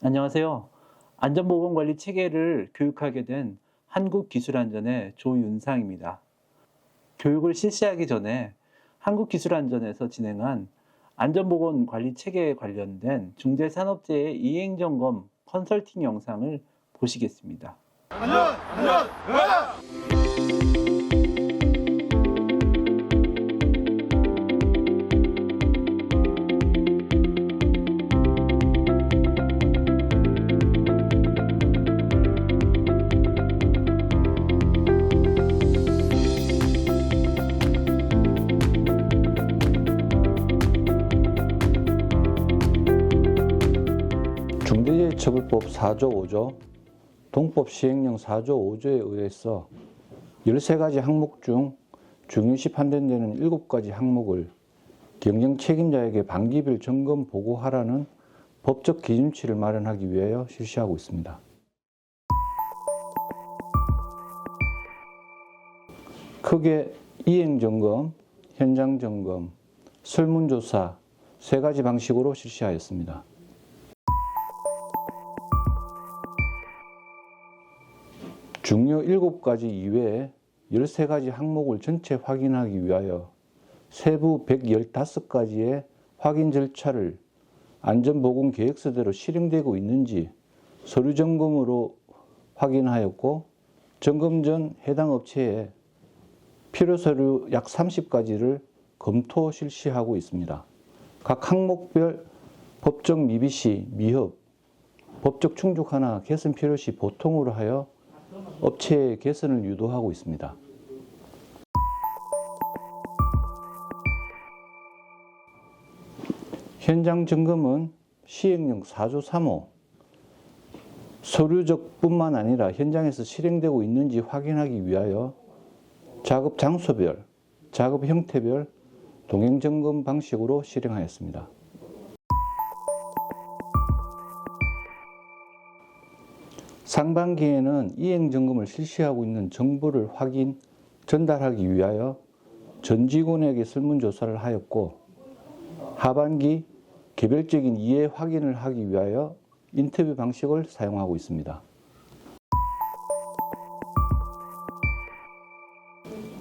안녕하세요. 안전보건관리 체계를 교육하게 된 한국기술안전의 조윤상입니다. 교육을 실시하기 전에 한국기술안전에서 진행한 안전보건관리 체계에 관련된 중대산업재해 이행점검 컨설팅 영상을 보시겠습니다. 중대재해처벌법 4조 5조, 동법 시행령 4조 5조에 의해서 13가지 항목 중 중요시 판단되는 7가지 항목을 경영 책임자에게 반기별 점검 보고하라는 법적 기준치를 마련하기 위하여 실시하고 있습니다. 크게 이행점검, 현장점검, 설문조사 3가지 방식으로 실시하였습니다. 중요 7가지 이외에 13가지 항목을 전체 확인하기 위하여 세부 115가지의 확인 절차를 안전보건계획서대로 실행되고 있는지 서류 점검으로 확인하였고, 점검 전 해당 업체에 필요 서류 약 30가지를 검토 실시하고 있습니다. 각 항목별 법적 미비 시 미흡, 법적 충족하나 개선 필요 시 보통으로 하여 업체의 개선을 유도하고 있습니다. 현장 점검은 시행령 4조 3호, 서류적 뿐만 아니라 현장에서 실행되고 있는지 확인하기 위하여 작업 장소별, 작업 형태별 동행 점검 방식으로 실행하였습니다. 상반기에는 이행점검을 실시하고 있는 정보를 전달하기 위하여 전 직원에게 설문조사를 하였고, 하반기 개별적인 이해 확인을 하기 위하여 인터뷰 방식을 사용하고 있습니다.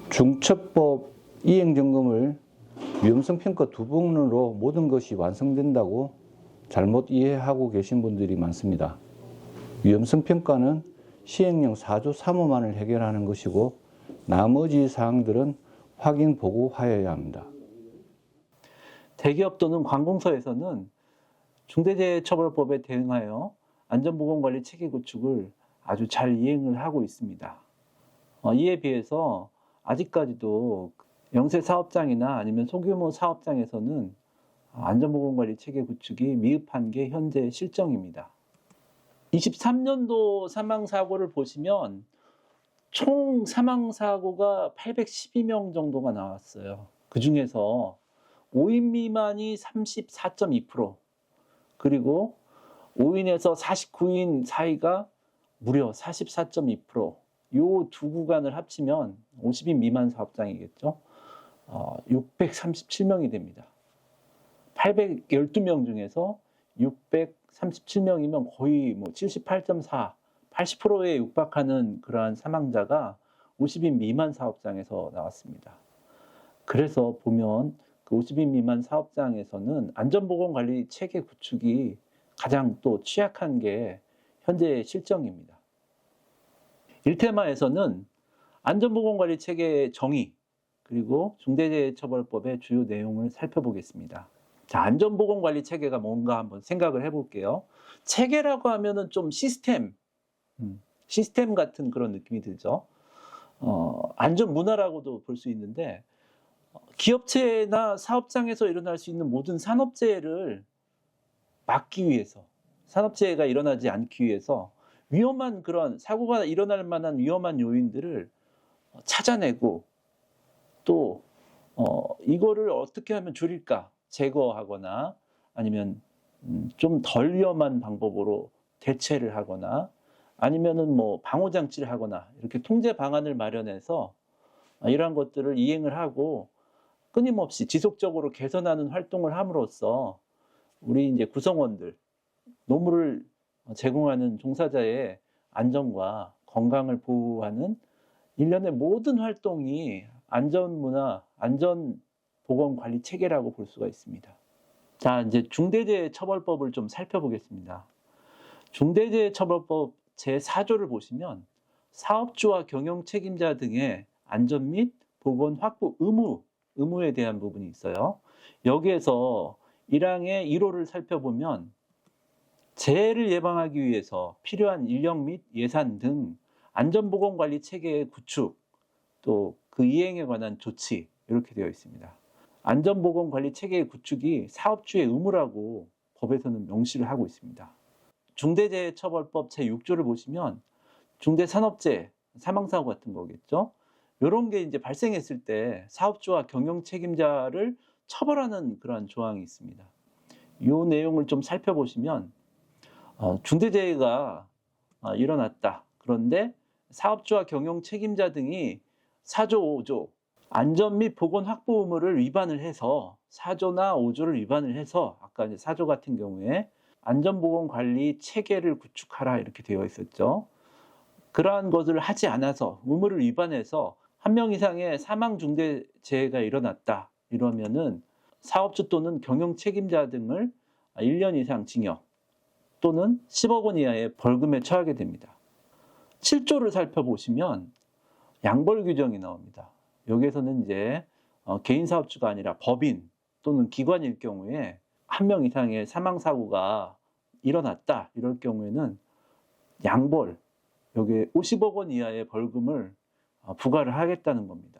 중처법 이행점검을 위험성평가 2부문으로 모든 것이 완성된다고 잘못 이해하고 계신 분들이 많습니다. 위험성평가는 시행령 4조 3호만을 해결하는 것이고, 나머지 사항들은 확인 보고하여야 합니다. 대기업 또는 관공서에서는 중대재해처벌법에 대응하여 안전보건관리 체계 구축을 아주 잘 이행을 하고 있습니다. 이에 비해서 아직까지도 영세 사업장이나 아니면 소규모 사업장에서는 안전보건관리 체계 구축이 미흡한 게 현재 실정입니다. 23년도 사망사고를 보시면 총 사망사고가 812명 정도가 나왔어요. 그 중에서 5인 미만이 34.2%, 그리고 5인에서 49인 사이가 무려 44.2%, 요 두 구간을 합치면 50인 미만 사업장이겠죠. 637명이 됩니다. 812명 중에서 637명이면 거의 78.4, 80%에 육박하는 그러한 사망자가 50인 미만 사업장에서 나왔습니다. 그래서 보면 그 50인 미만 사업장에서는 안전보건관리 체계 구축이 가장 또 취약한 게 현재의 실정입니다. 1테마에서는 안전보건관리 체계의 정의, 그리고 중대재해처벌법의 주요 내용을 살펴보겠습니다. 자, 안전보건관리 체계가 뭔가 한번 생각을 해볼게요. 체계라고 하면은 좀 시스템 같은 그런 느낌이 들죠. 안전문화라고도 볼 수 있는데, 기업체나 사업장에서 일어날 수 있는 모든 산업재해를 막기 위해서, 산업재해가 일어나지 않기 위해서 위험한 그런 사고가 일어날 만한 위험한 요인들을 찾아내고, 또 이거를 어떻게 하면 줄일까 제거하거나, 아니면 좀 덜 위험한 방법으로 대체를 하거나, 아니면은 뭐 방호 장치를 하거나 이렇게 통제 방안을 마련해서 이러한 것들을 이행을 하고 끊임없이 지속적으로 개선하는 활동을 함으로써 우리 이제 구성원들, 노무를 제공하는 종사자의 안전과 건강을 보호하는 일련의 모든 활동이 안전문화, 안전보건관리 체계라고 볼 수가 있습니다. 자, 이제 중대재해처벌법을 좀 살펴보겠습니다. 중대재해처벌법 제4조를 보시면 사업주와 경영 책임자 등의 안전 및 보건 확보 의무에 대한 부분이 있어요. 여기에서 1항의 1호를 살펴보면 재해를 예방하기 위해서 필요한 인력 및 예산 등 안전보건관리 체계의 구축, 또 그 이행에 관한 조치 이렇게 되어 있습니다. 안전보건관리 체계의 구축이 사업주의 의무라고 법에서는 명시를 하고 있습니다. 중대재해처벌법 제6조를 보시면 중대산업재해, 사망사고 같은 거겠죠. 이런 게 이제 발생했을 때 사업주와 경영 책임자를 처벌하는 그러한 조항이 있습니다. 이 내용을 좀 살펴보시면 중대재해가 일어났다. 그런데 사업주와 경영 책임자 등이 4조, 5조 안전 및 보건 확보 의무를 위반을 해서 4조나 5조를 위반을 해서 아까 이제 4조 같은 경우에 안전보건관리 체계를 구축하라 이렇게 되어 있었죠. 그러한 것을 하지 않아서 의무를 위반해서 1명 이상의 사망 중대재해가 일어났다. 이러면은 사업주 또는 경영 책임자 등을 1년 이상 징역 또는 10억 원 이하의 벌금에 처하게 됩니다. 7조를 살펴보시면 양벌 규정이 나옵니다. 여기에서는 이제 개인 사업주가 아니라 법인 또는 기관일 경우에 1명 이상의 사망사고가 일어났다. 이럴 경우에는 양벌, 여기에 50억 원 이하의 벌금을 부과를 하겠다는 겁니다.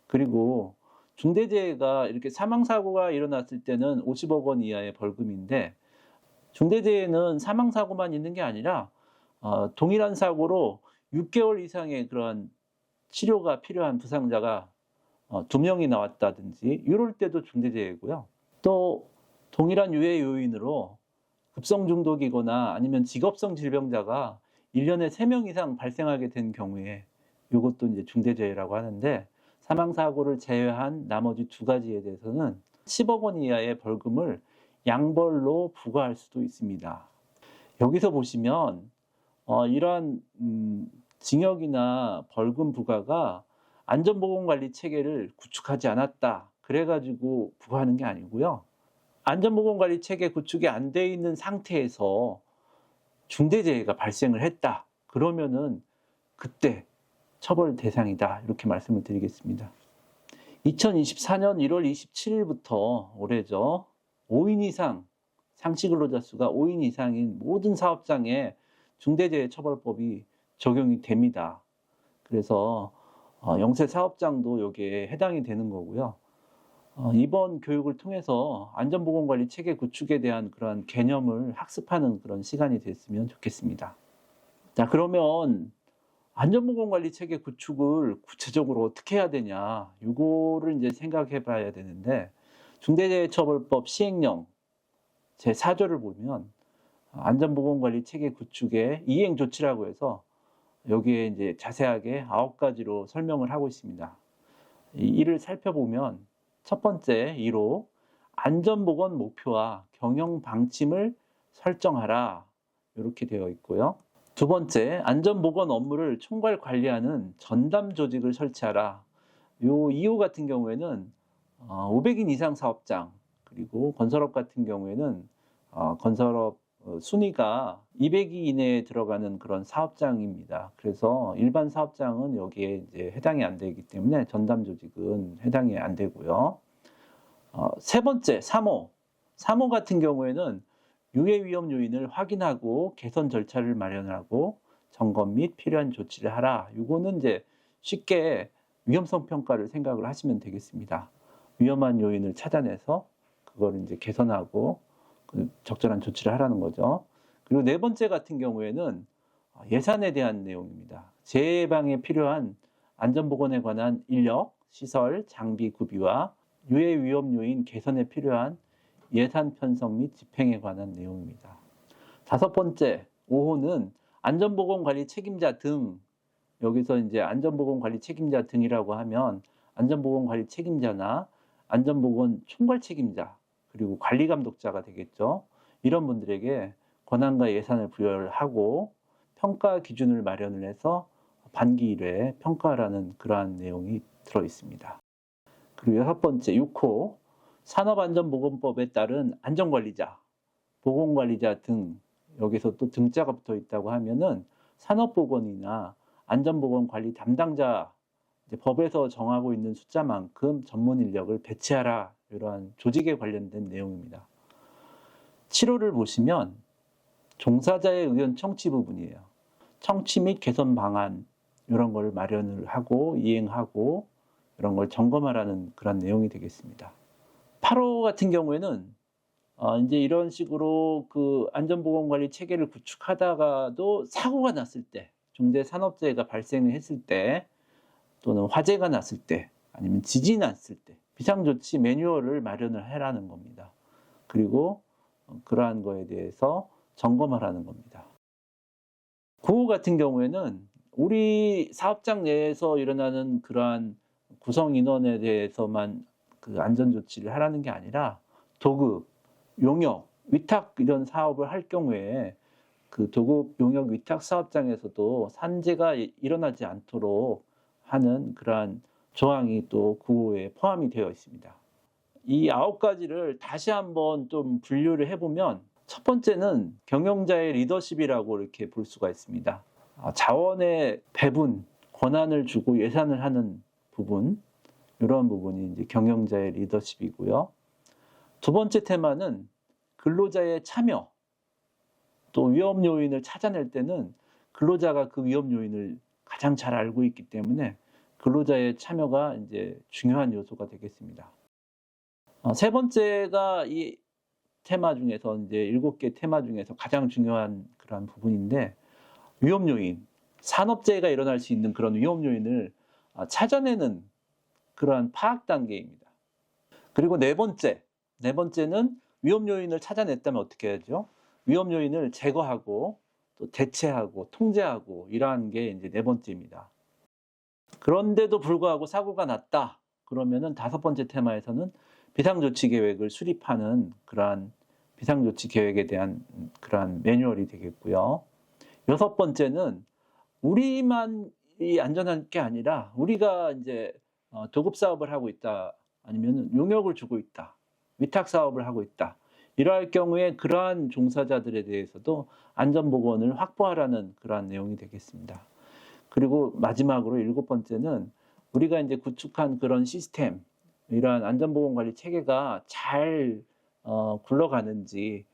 그리고 중대재해가 이렇게 사망사고가 일어났을 때는 50억 원 이하의 벌금인데 중대재해는 사망사고만 있는 게 아니라 동일한 사고로 6개월 이상의 그러한 치료가 필요한 부상자가 2명이 나왔다든지 이럴 때도 중대재해고요. 또 동일한 유해 요인으로 급성 중독이거나 아니면 직업성 질병자가 1년에 3명 이상 발생하게 된 경우에 이것도 이제 중대재해라고 하는데 사망사고를 제외한 나머지 2가지에 대해서는 10억 원 이하의 벌금을 양벌로 부과할 수도 있습니다. 여기서 보시면 이러한 징역이나 벌금 부과가 안전보건관리 체계를 구축하지 않았다. 그래가지고 부과하는 게 아니고요. 안전보건관리 체계 구축이 안 돼 있는 상태에서 중대재해가 발생을 했다. 그러면은 그때 처벌 대상이다. 이렇게 말씀을 드리겠습니다. 2024년 1월 27일부터 올해죠. 5인 이상, 상시근로자 수가 5인 이상인 모든 사업장에 중대재해처벌법이 적용이 됩니다. 그래서 영세 사업장도 여기에 해당이 되는 거고요. 이번 교육을 통해서 안전보건관리 체계 구축에 대한 그런 개념을 학습하는 그런 시간이 됐으면 좋겠습니다. 자, 그러면 안전보건관리 체계 구축을 구체적으로 어떻게 해야 되냐, 이거를 이제 생각해 봐야 되는데, 중대재해처벌법 시행령 제4조를 보면 안전보건관리 체계 구축의 이행 조치라고 해서 여기에 이제 자세하게 9가지로 설명을 하고 있습니다. 이를 살펴보면 첫 번째 1호 안전보건 목표와 경영 방침을 설정하라 이렇게 되어 있고요. 두 번째 안전보건 업무를 총괄 관리하는 전담 조직을 설치하라. 이 2호 같은 경우에는 500인 이상 사업장 그리고 건설업 같은 경우에는 건설업 순위가 200위 이내에 들어가는 그런 사업장입니다. 그래서 일반 사업장은 여기에 이제 해당이 안 되기 때문에 전담 조직은 해당이 안 되고요. 세 번째 3호. 3호 같은 경우에는 유해 위험 요인을 확인하고 개선 절차를 마련하고 점검 및 필요한 조치를 하라. 이거는 이제 쉽게 위험성 평가를 생각을 하시면 되겠습니다. 위험한 요인을 찾아내서 그걸 이제 개선하고 적절한 조치를 하라는 거죠. 그리고 네 번째 같은 경우에는 예산에 대한 내용입니다. 재해 예방에 필요한 안전보건에 관한 인력, 시설, 장비 구비와 유해 위험 요인 개선에 필요한 예산 편성 및 집행에 관한 내용입니다. 다섯 번째, 5호는 안전보건관리 책임자 등, 여기서 이제 안전보건관리 책임자 등이라고 하면 안전보건관리 책임자나 안전보건 총괄 책임자, 그리고 관리감독자가 되겠죠. 이런 분들에게 권한과 예산을 부여를 하고 평가 기준을 마련을 해서 반기 1회 평가라는 그러한 내용이 들어 있습니다. 그리고 6번째 6호 산업안전보건법에 따른 안전관리자, 보건관리자 등, 여기서 또 등자가 붙어 있다고 하면은 산업보건이나 안전보건관리 담당자, 법에서 정하고 있는 숫자만큼 전문 인력을 배치하라, 이러한 조직에 관련된 내용입니다. 7호를 보시면 종사자의 의견 청취 부분이에요. 청취 및 개선 방안, 이런 걸 마련을 하고 이행하고 이런 걸 점검하라는 그런 내용이 되겠습니다. 8호 같은 경우에는 이제 이런 식으로 그 안전보건관리 체계를 구축하다가도 사고가 났을 때, 중대산업재해가 발생했을 때, 또는 화재가 났을 때, 아니면 지진이 났을 때 비상조치 매뉴얼을 마련을 해라는 겁니다. 그리고 그러한 거에 대해서 점검하라는 겁니다. 9호 같은 경우에는 우리 사업장 내에서 일어나는 그러한 구성 인원에 대해서만 그 안전조치를 하라는 게 아니라 도급, 용역, 위탁 이런 사업을 할 경우에 그 도급, 용역, 위탁 사업장에서도 산재가 일어나지 않도록 하는 그러한 조항이 또 9호에 포함이 되어 있습니다. 이 9가지를 다시 한번 좀 분류를 해보면, 첫 번째는 경영자의 리더십이라고 이렇게 볼 수가 있습니다. 자원의 배분, 권한을 주고 예산을 하는 부분, 이런 부분이 이제 경영자의 리더십이고요. 두 번째 테마는 근로자의 참여, 또 위험 요인을 찾아낼 때는 근로자가 그 위험 요인을 가장 잘 알고 있기 때문에 근로자의 참여가 이제 중요한 요소가 되겠습니다. 세 번째가 이 테마 중에서 이제 7개 테마 중에서 가장 중요한 그런 부분인데, 위험 요인, 산업재해가 일어날 수 있는 그런 위험 요인을 찾아내는 그러한 파악 단계입니다. 그리고 네 번째는 위험 요인을 찾아냈다면 어떻게 해야죠? 위험 요인을 제거하고 또 대체하고 통제하고, 이러한 게 이제 네 번째입니다. 그런데도 불구하고 사고가 났다 그러면은 5번째 테마에서는 비상조치 계획을 수립하는 그러한 비상조치 계획에 대한 그러한 매뉴얼이 되겠고요. 6번째는 우리만이 안전한 게 아니라 우리가 이제 도급 사업을 하고 있다, 아니면 용역을 주고 있다, 위탁 사업을 하고 있다, 이러할 경우에 그러한 종사자들에 대해서도 안전보건을 확보하라는 그러한 내용이 되겠습니다. 그리고 마지막으로 7번째는 우리가 이제 구축한 그런 시스템, 이러한 안전보건관리 체계가 잘 굴러가는지,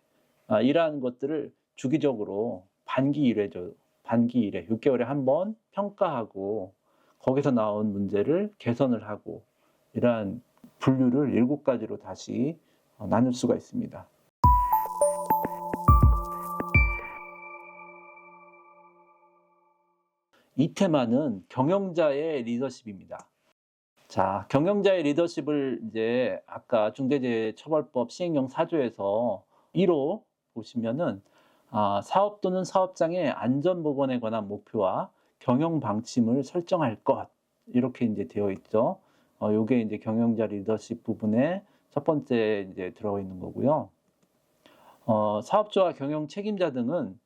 이러한 것들을 주기적으로 반기 1회, 6개월에 한 번 평가하고 거기서 나온 문제를 개선을 하고, 이러한 분류를 7가지로 다시 나눌 수가 있습니다. 이 테마는 경영자의 리더십입니다. 자, 경영자의 리더십을 이제 아까 중대재해처벌법 시행령 4조에서 1호 보시면은 사업 또는 사업장의 안전보건에 관한 목표와 경영 방침을 설정할 것, 이렇게 이제 되어 있죠. 요게 이제 경영자 리더십 부분에 첫 번째 이제 들어가 있는 거고요. 사업주와 경영 책임자 등은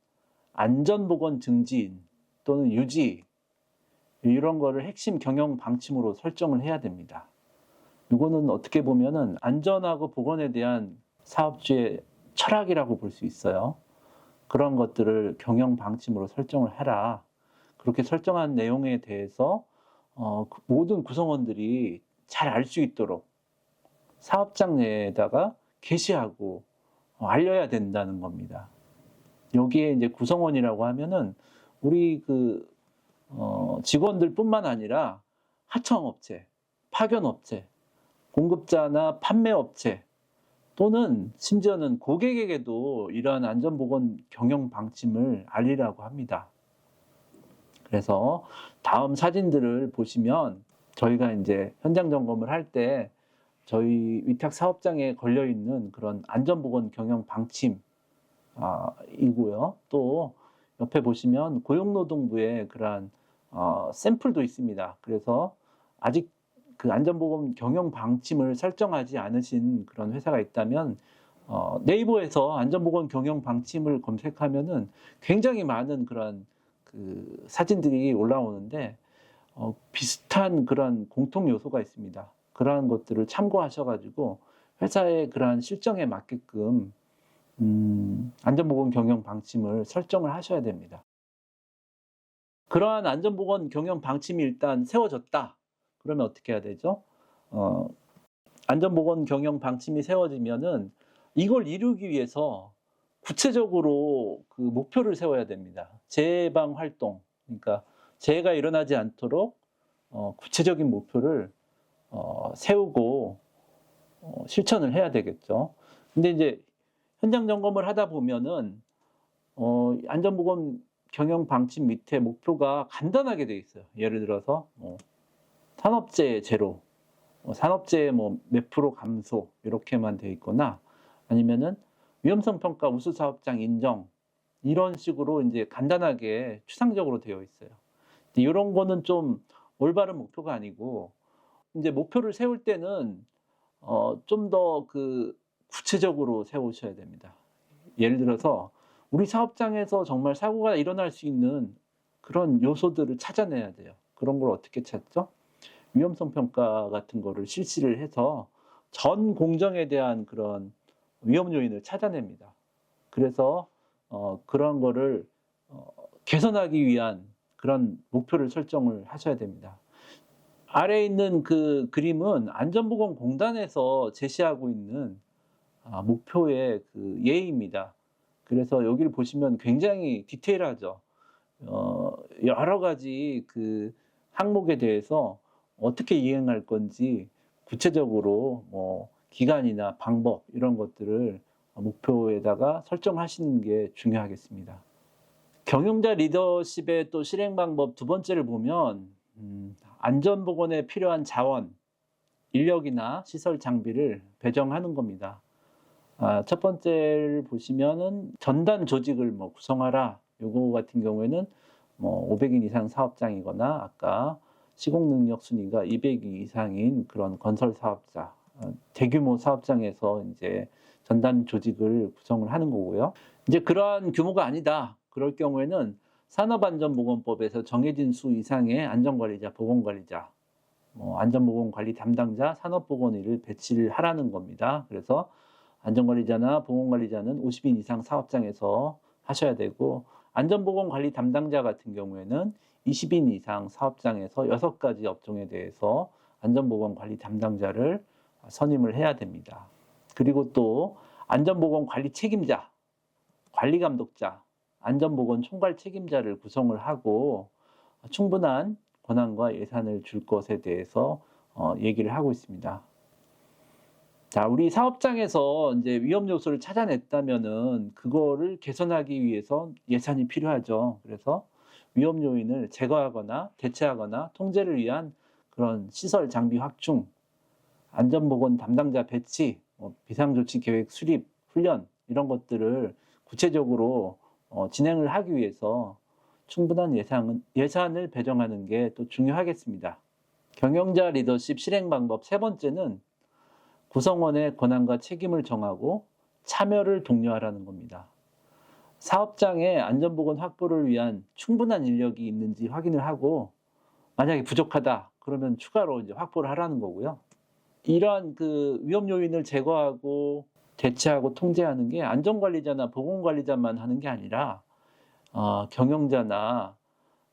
안전보건 증진 또는 유지, 이런 거를 핵심 경영 방침으로 설정을 해야 됩니다. 이거는 어떻게 보면은 안전하고 보건에 대한 사업주의 철학이라고 볼 수 있어요. 그런 것들을 경영 방침으로 설정을 해라. 그렇게 설정한 내용에 대해서 모든 구성원들이 잘 알 수 있도록 사업장 내에다가 게시하고 알려야 된다는 겁니다. 여기에 이제 구성원이라고 하면은 우리 그 직원들뿐만 아니라 하청업체, 파견업체, 공급자나 판매업체, 또는 심지어는 고객에게도 이러한 안전보건 경영 방침을 알리라고 합니다. 그래서 다음 사진들을 보시면 저희가 이제 현장 점검을 할 때 저희 위탁 사업장에 걸려 있는 그런 안전보건 경영 방침 이고요. 또 옆에 보시면 고용노동부의 그러한 샘플도 있습니다. 그래서 아직 그 안전보건 경영 방침을 설정하지 않으신 그런 회사가 있다면 네이버에서 안전보건 경영 방침을 검색하면은 굉장히 많은 그런 그 사진들이 올라오는데 비슷한 그런 공통 요소가 있습니다. 그러한 것들을 참고하셔가지고 회사의 그러한 실정에 맞게끔 안전보건 경영 방침을 설정을 하셔야 됩니다. 그러한 안전보건 경영 방침이 일단 세워졌다. 그러면 어떻게 해야 되죠? 안전보건 경영 방침이 세워지면은 이걸 이루기 위해서 구체적으로 그 목표를 세워야 됩니다. 재해방 활동, 그러니까 재해가 일어나지 않도록 구체적인 목표를 세우고 실천을 해야 되겠죠. 근데 이제 현장 점검을 하다 보면은 안전보건 경영 방침 밑에 목표가 간단하게 돼 있어요. 예를 들어서 산업재해 제로, 산업재해 몇 프로 감소 이렇게만 돼 있거나 아니면은 위험성 평가 우수 사업장 인정 이런 식으로 이제 간단하게 추상적으로 되어 있어요. 이런 거는 좀 올바른 목표가 아니고 이제 목표를 세울 때는 좀 더 그 구체적으로 세우셔야 됩니다. 예를 들어서 우리 사업장에서 정말 사고가 일어날 수 있는 그런 요소들을 찾아내야 돼요. 그런 걸 어떻게 찾죠? 위험성 평가 같은 거를 실시를 해서 전 공정에 대한 그런 위험 요인을 찾아냅니다. 그래서 그런 거를 개선하기 위한 그런 목표를 설정을 하셔야 됩니다. 아래에 있는 그 그림은 안전보건공단에서 제시하고 있는 목표의 그 예입니다. 그래서 여기를 보시면 굉장히 디테일하죠. 여러 가지 그 항목에 대해서 어떻게 이행할 건지 구체적으로 기간이나 방법 이런 것들을 목표에다가 설정하시는 게 중요하겠습니다. 경영자 리더십의 또 실행 방법 두 번째를 보면 안전보건에 필요한 자원, 인력이나 시설 장비를 배정하는 겁니다. 첫 번째를 보시면은 전단 조직을 구성하라. 요거 같은 경우에는 500인 이상 사업장이거나 아까 시공 능력 순위가 200인 이상인 그런 건설 사업자, 대규모 사업장에서 이제 전단 조직을 구성을 하는 거고요. 이제 그러한 규모가 아니다. 그럴 경우에는 산업안전보건법에서 정해진 수 이상의 안전관리자, 보건관리자, 안전보건관리 담당자, 산업보건의를 배치를 하라는 겁니다. 그래서 안전관리자나 보건관리자는 50인 이상 사업장에서 하셔야 되고 안전보건관리 담당자 같은 경우에는 20인 이상 사업장에서 6가지 업종에 대해서 안전보건관리 담당자를 선임을 해야 됩니다. 그리고 또 안전보건관리 책임자, 관리감독자, 안전보건 총괄 책임자를 구성을 하고 충분한 권한과 예산을 줄 것에 대해서 얘기를 하고 있습니다. 자, 우리 사업장에서 이제 위험 요소를 찾아냈다면은 그거를 개선하기 위해서 예산이 필요하죠. 그래서 위험 요인을 제거하거나 대체하거나 통제를 위한 그런 시설 장비 확충, 안전보건 담당자 배치, 비상조치 계획 수립, 훈련 이런 것들을 구체적으로 진행을 하기 위해서 충분한 예산을 배정하는 게 또 중요하겠습니다. 경영자 리더십 실행 방법 세 번째는 구성원의 권한과 책임을 정하고 참여를 독려하라는 겁니다. 사업장의 안전보건 확보를 위한 충분한 인력이 있는지 확인을 하고 만약에 부족하다 그러면 추가로 이제 확보를 하라는 거고요. 이러한 그 위험 요인을 제거하고 대체하고 통제하는 게 안전관리자나 보건관리자만 하는 게 아니라 경영자나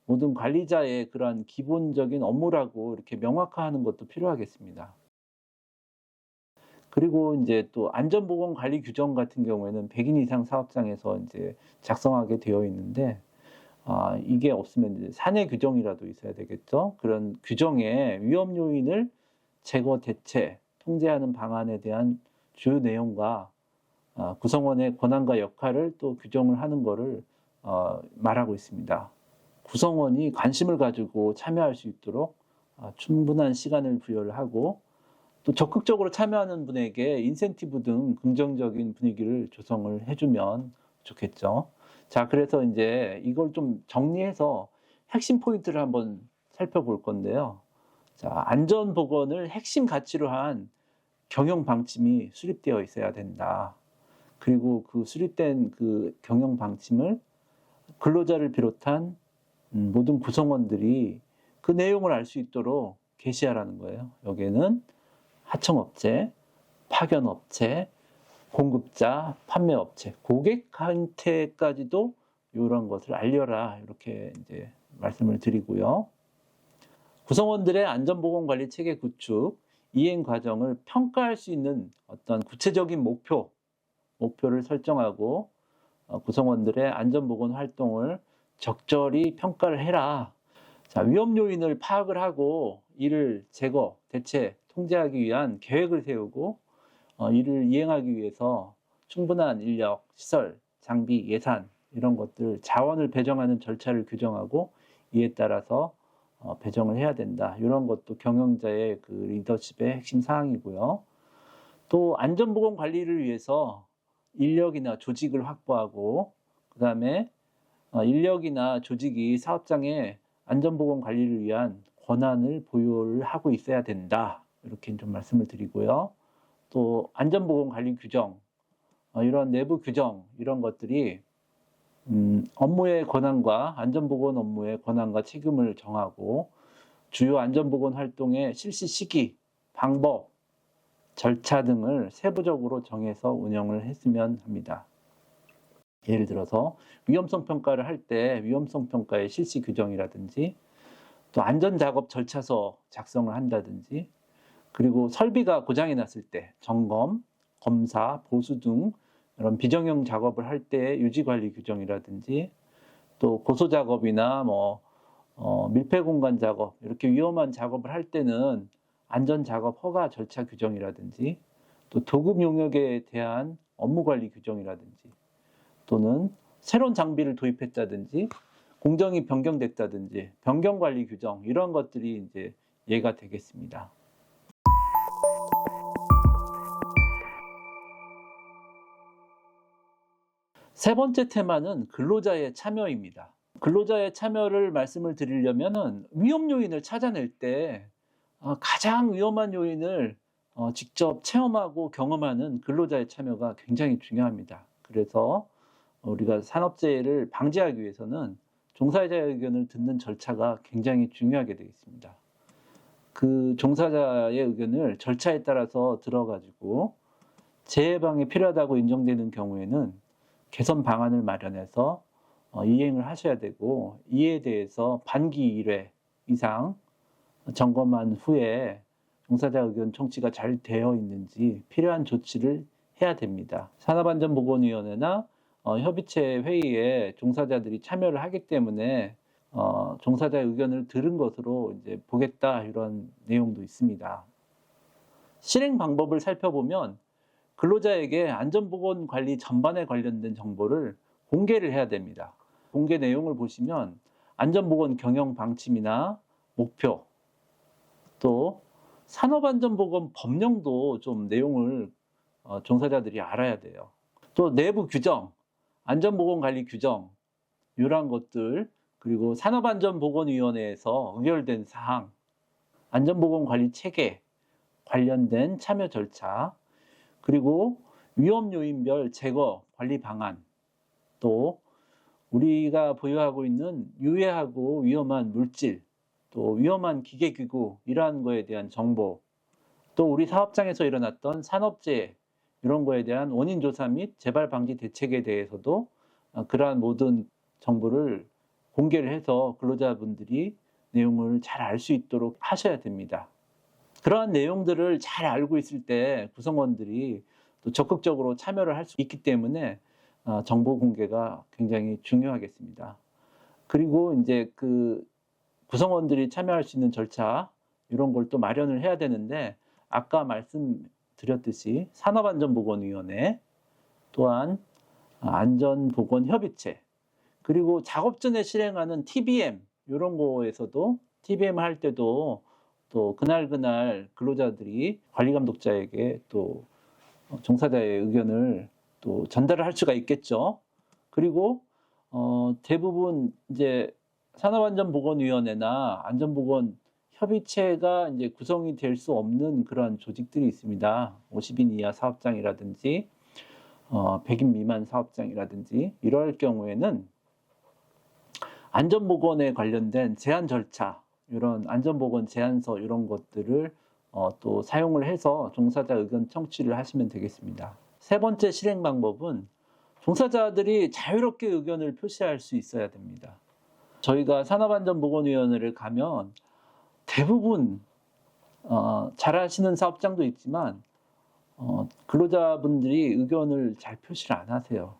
모든 관리자의 그러한 기본적인 업무라고 이렇게 명확화하는 것도 필요하겠습니다. 그리고 이제 또 안전보건 관리 규정 같은 경우에는 100인 이상 사업장에서 이제 작성하게 되어 있는데 이게 없으면 이제 사내 규정이라도 있어야 되겠죠. 그런 규정에 위험 요인을 제거, 대체, 통제하는 방안에 대한 주요 내용과 구성원의 권한과 역할을 또 규정을 하는 것을 말하고 있습니다. 구성원이 관심을 가지고 참여할 수 있도록 충분한 시간을 부여를 하고 또 적극적으로 참여하는 분에게 인센티브 등 긍정적인 분위기를 조성을 해주면 좋겠죠. 자, 그래서 이제 이걸 좀 정리해서 핵심 포인트를 한번 살펴볼 건데요. 자, 안전보건을 핵심 가치로 한 경영 방침이 수립되어 있어야 된다. 그리고 그 수립된 그 경영 방침을 근로자를 비롯한 모든 구성원들이 그 내용을 알 수 있도록 게시하라는 거예요. 여기에는 하청업체, 파견업체, 공급자, 판매업체, 고객한테까지도 이런 것을 알려라. 이렇게 이제 말씀을 드리고요. 구성원들의 안전보건관리 체계 구축, 이행 과정을 평가할 수 있는 어떤 구체적인 목표를 설정하고 구성원들의 안전보건 활동을 적절히 평가를 해라. 자, 위험 요인을 파악을 하고 이를 제거, 대체, 통제하기 위한 계획을 세우고 이를 이행하기 위해서 충분한 인력, 시설, 장비, 예산 이런 것들 자원을 배정하는 절차를 규정하고 이에 따라서 배정을 해야 된다. 이런 것도 경영자의 그 리더십의 핵심 사항이고요. 또 안전보건 관리를 위해서 인력이나 조직을 확보하고 그다음에 인력이나 조직이 사업장의 안전보건 관리를 위한 권한을 보유를 하고 있어야 된다. 이렇게 좀 말씀을 드리고요. 또 안전보건 관리 규정, 이런 내부 규정 이런 것들이 업무의 권한과 안전보건 업무의 권한과 책임을 정하고 주요 안전보건 활동의 실시 시기, 방법, 절차 등을 세부적으로 정해서 운영을 했으면 합니다. 예를 들어서 위험성 평가를 할 때 위험성 평가의 실시 규정이라든지 또 안전작업 절차서 작성을 한다든지 그리고 설비가 고장이 났을 때 점검, 검사, 보수 등 이런 비정형 작업을 할 때 유지관리 규정이라든지 또 고소 작업이나 밀폐 공간 작업 이렇게 위험한 작업을 할 때는 안전 작업 허가 절차 규정이라든지 또 도급 용역에 대한 업무 관리 규정이라든지 또는 새로운 장비를 도입했다든지 공정이 변경됐다든지 변경 관리 규정 이런 것들이 이제 예가 되겠습니다. 세 번째 테마는 근로자의 참여입니다. 근로자의 참여를 말씀을 드리려면은 위험 요인을 찾아낼 때 가장 위험한 요인을 직접 체험하고 경험하는 근로자의 참여가 굉장히 중요합니다. 그래서 우리가 산업재해를 방지하기 위해서는 종사자의 의견을 듣는 절차가 굉장히 중요하게 되겠습니다. 그 종사자의 의견을 절차에 따라서 들어가지고 재해 예방에 필요하다고 인정되는 경우에는 개선 방안을 마련해서 이행을 하셔야 되고 이에 대해서 반기 1회 이상 점검한 후에 종사자 의견 청취가 잘 되어 있는지 필요한 조치를 해야 됩니다. 산업안전보건위원회나 협의체 회의에 종사자들이 참여를 하기 때문에 종사자의 의견을 들은 것으로 이제 보겠다 이런 내용도 있습니다. 실행 방법을 살펴보면 근로자에게 안전보건 관리 전반에 관련된 정보를 공개를 해야 됩니다. 공개 내용을 보시면 안전보건 경영 방침이나 목표 또 산업안전보건 법령도 좀 내용을 종사자들이 알아야 돼요. 또 내부 규정, 안전보건관리 규정 이러한 것들 그리고 산업안전보건위원회에서 의결된 사항, 안전보건관리 체계 관련된 참여 절차 그리고 위험 요인별 제거 관리 방안 또 우리가 보유하고 있는 유해하고 위험한 물질 또 위험한 기계기구 이러한 거에 대한 정보 또 우리 사업장에서 일어났던 산업재해 이런 거에 대한 원인 조사 및 재발 방지 대책에 대해서도 그러한 모든 정보를 공개를 해서 근로자분들이 내용을 잘 알 수 있도록 하셔야 됩니다. 그러한 내용들을 잘 알고 있을 때 구성원들이 또 적극적으로 참여를 할 수 있기 때문에 정보 공개가 굉장히 중요하겠습니다. 그리고 이제 그 구성원들이 참여할 수 있는 절차 이런 걸 또 마련을 해야 되는데 아까 말씀드렸듯이 산업안전보건위원회 또한 안전보건협의체 그리고 작업 전에 실행하는 TBM 이런 거에서도 TBM 할 때도 또 그날 근로자들이 관리감독자에게 또 종사자의 의견을 또 전달을 할 수가 있겠죠. 그리고 대부분 이제 산업안전보건위원회나 안전보건협의체가 이제 구성이 될 수 없는 그런 조직들이 있습니다. 50인 이하 사업장이라든지 100인 미만 사업장이라든지 이럴 경우에는 안전보건에 관련된 제한 절차, 이런 안전보건 제안서 이런 것들을 또 사용을 해서 종사자 의견 청취를 하시면 되겠습니다. 세 번째 실행 방법은 종사자들이 자유롭게 의견을 표시할 수 있어야 됩니다. 저희가 산업안전보건위원회를 가면 대부분 잘 하시는 사업장도 있지만 근로자분들이 의견을 잘 표시를 안 하세요.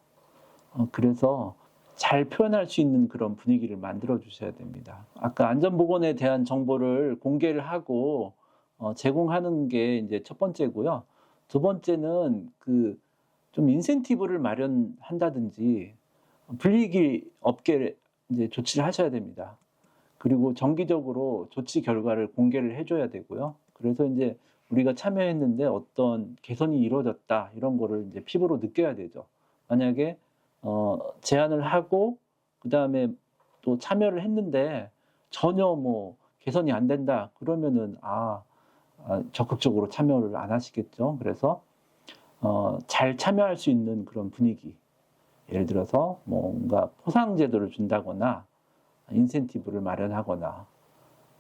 그래서 잘 표현할 수 있는 그런 분위기를 만들어 주셔야 됩니다. 아까 안전보건에 대한 정보를 공개를 하고 제공하는 게 이제 첫 번째고요. 두 번째는 좀 인센티브를 마련한다든지 불이익이 없게 이제 조치를 하셔야 됩니다. 그리고 정기적으로 조치 결과를 공개를 해줘야 되고요. 그래서 이제 우리가 참여했는데 어떤 개선이 이루어졌다 이런 거를 이제 피부로 느껴야 되죠. 만약에 제안을 하고 그 다음에 또 참여를 했는데 전혀 뭐 개선이 안 된다 그러면은 적극적으로 참여를 안 하시겠죠. 그래서 잘 참여할 수 있는 그런 분위기, 예를 들어서 뭔가 포상 제도를 준다거나 인센티브를 마련하거나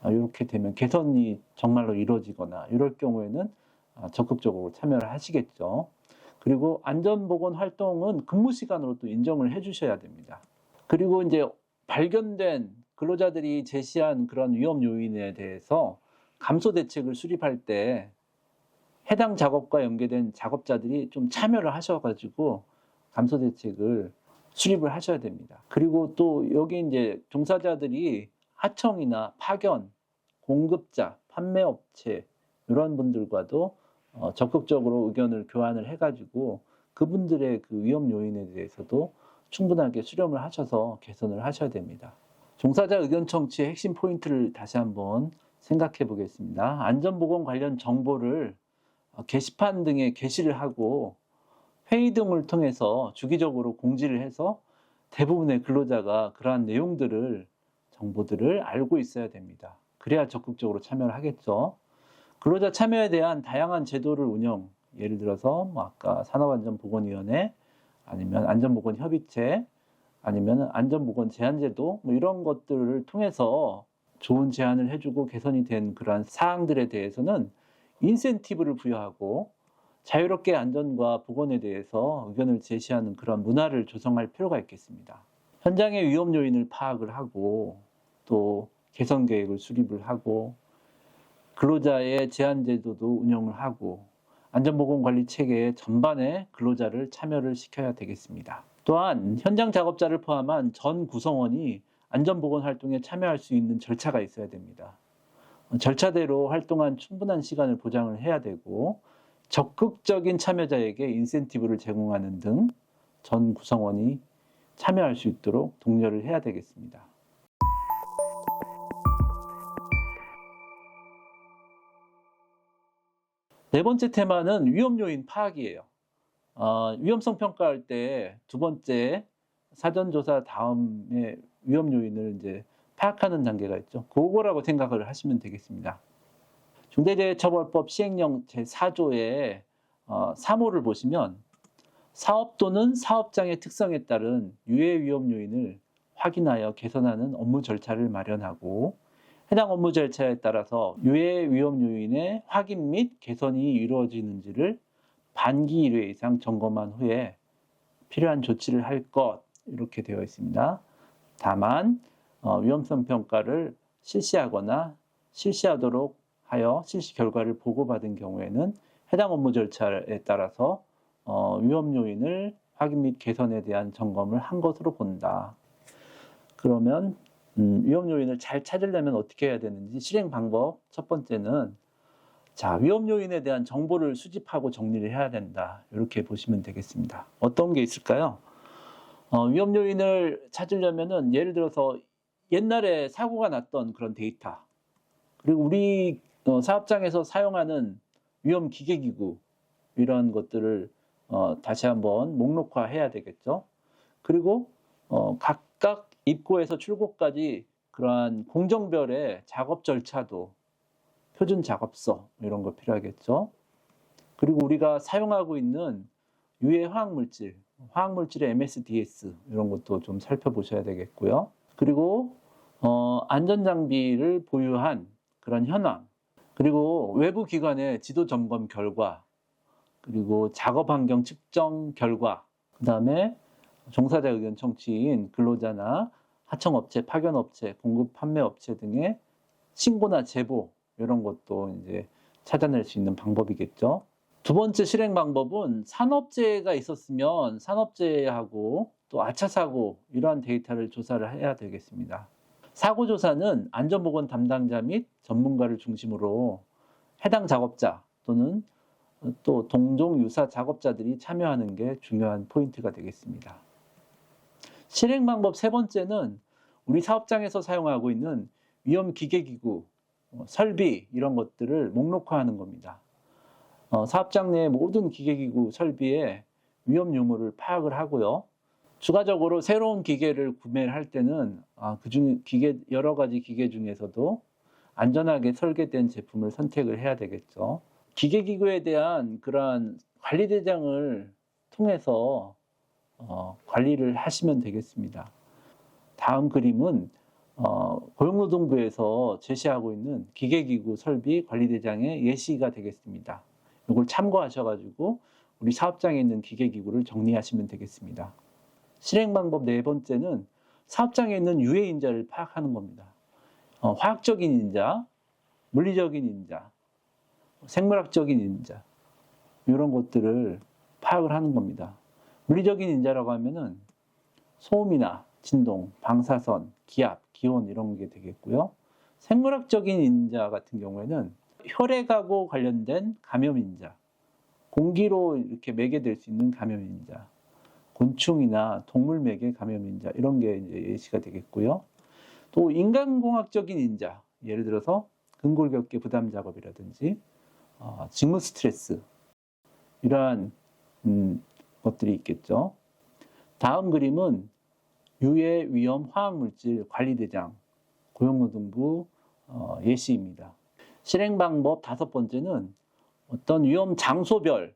이렇게 되면 개선이 정말로 이루어지거나 이럴 경우에는 적극적으로 참여를 하시겠죠. 그리고 안전보건 활동은 근무 시간으로 또 인정을 해주셔야 됩니다. 그리고 이제 발견된 근로자들이 제시한 그런 위험 요인에 대해서 감소 대책을 수립할 때 해당 작업과 연계된 작업자들이 좀 참여를 하셔가지고 감소 대책을 수립을 하셔야 됩니다. 그리고 또 여기 이제 종사자들이 하청이나 파견, 공급자, 판매업체 이런 분들과도 적극적으로 의견을 교환을 해가지고 그분들의 그 위험 요인에 대해서도 충분하게 수렴을 하셔서 개선을 하셔야 됩니다. 종사자 의견 청취의 핵심 포인트를 다시 한번 생각해 보겠습니다. 안전보건 관련 정보를 게시판 등에 게시를 하고 회의 등을 통해서 주기적으로 공지를 해서 대부분의 근로자가 그러한 정보들을 알고 있어야 됩니다. 그래야 적극적으로 참여를 하겠죠. 근로자 참여에 대한 다양한 제도를 운영, 예를 들어서 아까 산업안전보건위원회, 아니면 안전보건협의체, 아니면 안전보건 제한제도 이런 것들을 통해서 좋은 제안을 해주고 개선이 된 그러한 사항들에 대해서는 인센티브를 부여하고 자유롭게 안전과 보건에 대해서 의견을 제시하는 그런 문화를 조성할 필요가 있겠습니다. 현장의 위험 요인을 파악을 하고 또 개선 계획을 수립을 하고 근로자의 제한 제도도 운영을 하고 안전보건 관리 체계의 전반에 근로자를 참여를 시켜야 되겠습니다. 또한 현장 작업자를 포함한 전 구성원이 안전보건 활동에 참여할 수 있는 절차가 있어야 됩니다. 절차대로 활동한 충분한 시간을 보장을 해야 되고 적극적인 참여자에게 인센티브를 제공하는 등 전 구성원이 참여할 수 있도록 독려를 해야 되겠습니다. 네 번째 테마는 위험 요인 파악이에요. 위험성 평가할 때 두 번째 사전조사 다음에 위험 요인을 이제 파악하는 단계가 있죠. 그거라고 생각을 하시면 되겠습니다. 중대재해처벌법 시행령 제4조의 3호를 보시면 사업 또는 사업장의 특성에 따른 유해 위험 요인을 확인하여 개선하는 업무 절차를 마련하고 해당 업무 절차에 따라서 유해 위험 요인의 확인 및 개선이 이루어지는지를 반기 1회 이상 점검한 후에 필요한 조치를 할 것 이렇게 되어 있습니다. 다만 위험성 평가를 실시하거나 실시하도록 하여 실시 결과를 보고받은 경우에는 해당 업무 절차에 따라서 위험 요인을 확인 및 개선에 대한 점검을 한 것으로 본다. 그러면 위험 요인을 잘 찾으려면 어떻게 해야 되는지 실행 방법 첫 번째는 위험 요인에 대한 정보를 수집하고 정리를 해야 된다. 이렇게 보시면 되겠습니다. 어떤 게 있을까요? 위험 요인을 찾으려면은 예를 들어서 옛날에 사고가 났던 그런 데이터, 그리고 우리 사업장에서 사용하는 위험 기계기구 이런 것들을 다시 한번 목록화해야 되겠죠. 그리고 각각 입구에서 출구까지 그러한 공정별의 작업 절차도 표준 작업서 이런 거 필요하겠죠. 그리고 우리가 사용하고 있는 유해 화학물질의 MSDS 이런 것도 좀 살펴보셔야 되겠고요. 그리고 안전장비를 보유한 그런 현황, 그리고 외부 기관의 지도 점검 결과, 그리고 작업 환경 측정 결과, 그 다음에 종사자 의견 청취인 근로자나 하청업체, 파견업체, 공급 판매업체 등의 신고나 제보 이런 것도 이제 찾아낼 수 있는 방법이겠죠. 두 번째 실행 방법은 산업재해가 있었으면 산업재해하고 또 아차사고 이러한 데이터를 조사를 해야 되겠습니다. 사고조사는 안전보건 담당자 및 전문가를 중심으로 해당 작업자 또는 또 동종 유사 작업자들이 참여하는 게 중요한 포인트가 되겠습니다. 실행 방법 세 번째는 우리 사업장에서 사용하고 있는 위험 기계기구, 설비 이런 것들을 목록화하는 겁니다. 사업장 내 모든 기계기구 설비의 위험 유무를 파악을 하고요. 추가적으로 새로운 기계를 구매를 할 때는 여러 가지 기계 중에서도 안전하게 설계된 제품을 선택을 해야 되겠죠. 기계기구에 대한 그러한 관리 대장을 통해서 관리를 하시면 되겠습니다. 다음 그림은 고용노동부에서 제시하고 있는 기계기구 설비 관리대장의 예시가 되겠습니다. 이걸 참고하셔가지고 우리 사업장에 있는 기계기구를 정리하시면 되겠습니다. 실행 방법 네 번째는 사업장에 있는 유해 인자를 파악하는 겁니다. 화학적인 인자, 물리적인 인자, 생물학적인 인자 이런 것들을 파악을 하는 겁니다. 물리적인 인자라고 하면은 소음이나 진동, 방사선, 기압, 기온 이런 게 되겠고요. 생물학적인 인자 같은 경우에는 혈액하고 관련된 감염 인자, 공기로 이렇게 매개될 수 있는 감염 인자, 곤충이나 동물 매개 감염 인자 이런 게 이제 예시가 되겠고요. 또 인간공학적인 인자, 예를 들어서 근골격계 부담 작업이라든지 직무 스트레스 이러한 것들이 있겠죠. 다음 그림은 유해 위험 화학물질 관리대장 고용노동부 예시입니다. 실행 방법 다섯 번째는 어떤 위험 장소별,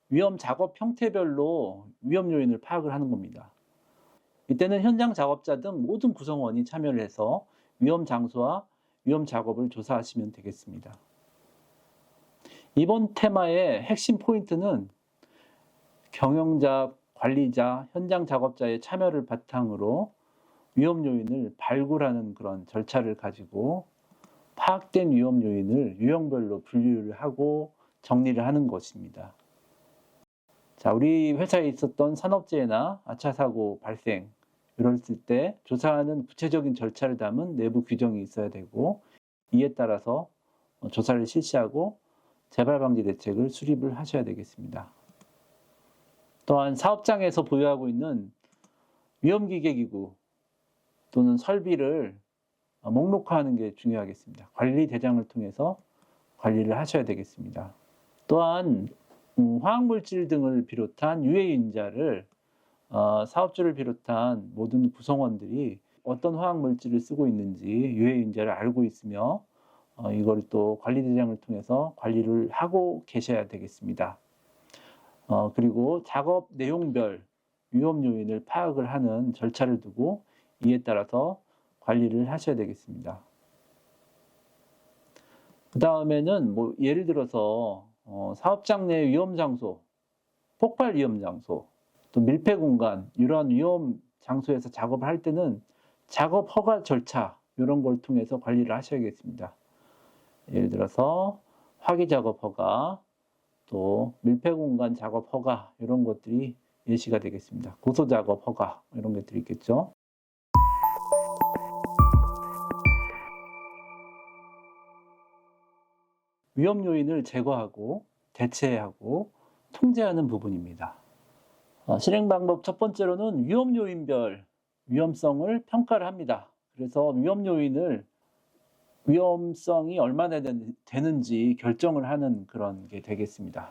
위험 작업 형태별로 위험 요인을 파악을 하는 겁니다. 이때는 현장 작업자 등 모든 구성원이 참여를 해서 위험 장소와 위험 작업을 조사하시면 되겠습니다. 이번 테마의 핵심 포인트는 경영자, 관리자, 현장 작업자의 참여를 바탕으로 위험 요인을 발굴하는 그런 절차를 가지고 파악된 위험 요인을 유형별로 분류를 하고 정리를 하는 것입니다. 자, 우리 회사에 있었던 산업재해나 아차사고 발생 이랬을 때 조사하는 구체적인 절차를 담은 내부 규정이 있어야 되고 이에 따라서 조사를 실시하고 재발방지 대책을 수립을 하셔야 되겠습니다. 또한 사업장에서 보유하고 있는 위험기계기구 또는 설비를 목록화하는 게 중요하겠습니다. 관리 대장을 통해서 관리를 하셔야 되겠습니다. 또한 화학물질 등을 비롯한 유해인자를 사업주를 비롯한 모든 구성원들이 어떤 화학물질을 쓰고 있는지 유해인자를 알고 있으며 이걸 또 관리 대장을 통해서 관리를 하고 계셔야 되겠습니다. 그리고 작업 내용별 위험 요인을 파악을 하는 절차를 두고 이에 따라서 관리를 하셔야 되겠습니다. 그 다음에는 예를 들어서 사업장 내 위험 장소, 폭발 위험 장소, 또 밀폐 공간 이러한 위험 장소에서 작업을 할 때는 작업 허가 절차 이런 걸 통해서 관리를 하셔야겠습니다. 예를 들어서 화기 작업 허가, 또 밀폐 공간 작업 허가 이런 것들이 예시가 되겠습니다. 고소 작업 허가 이런 것들이 있겠죠. 위험 요인을 제거하고 대체하고 통제하는 부분입니다. 실행 방법 첫 번째로는 위험 요인별 위험성을 평가를 합니다. 그래서 위험 요인을 위험성이 얼마나 되는지 결정을 하는 그런 게 되겠습니다.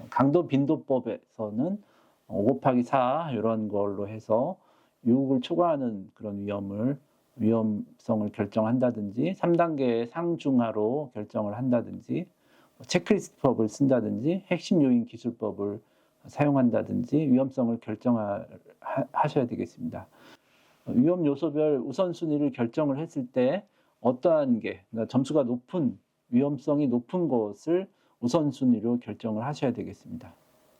강도 빈도법에서는 5 곱하기 4 이런 걸로 해서 유급을 초과하는 그런 위험성을 결정한다든지 3단계 상중하로 결정을 한다든지 체크리스트법을 쓴다든지 핵심 요인 기술법을 사용한다든지 위험성을 결정하셔야 되겠습니다. 위험 요소별 우선순위를 결정을 했을 때 어떠한 게 점수가 높은 위험성이 높은 것을 우선순위로 결정을 하셔야 되겠습니다.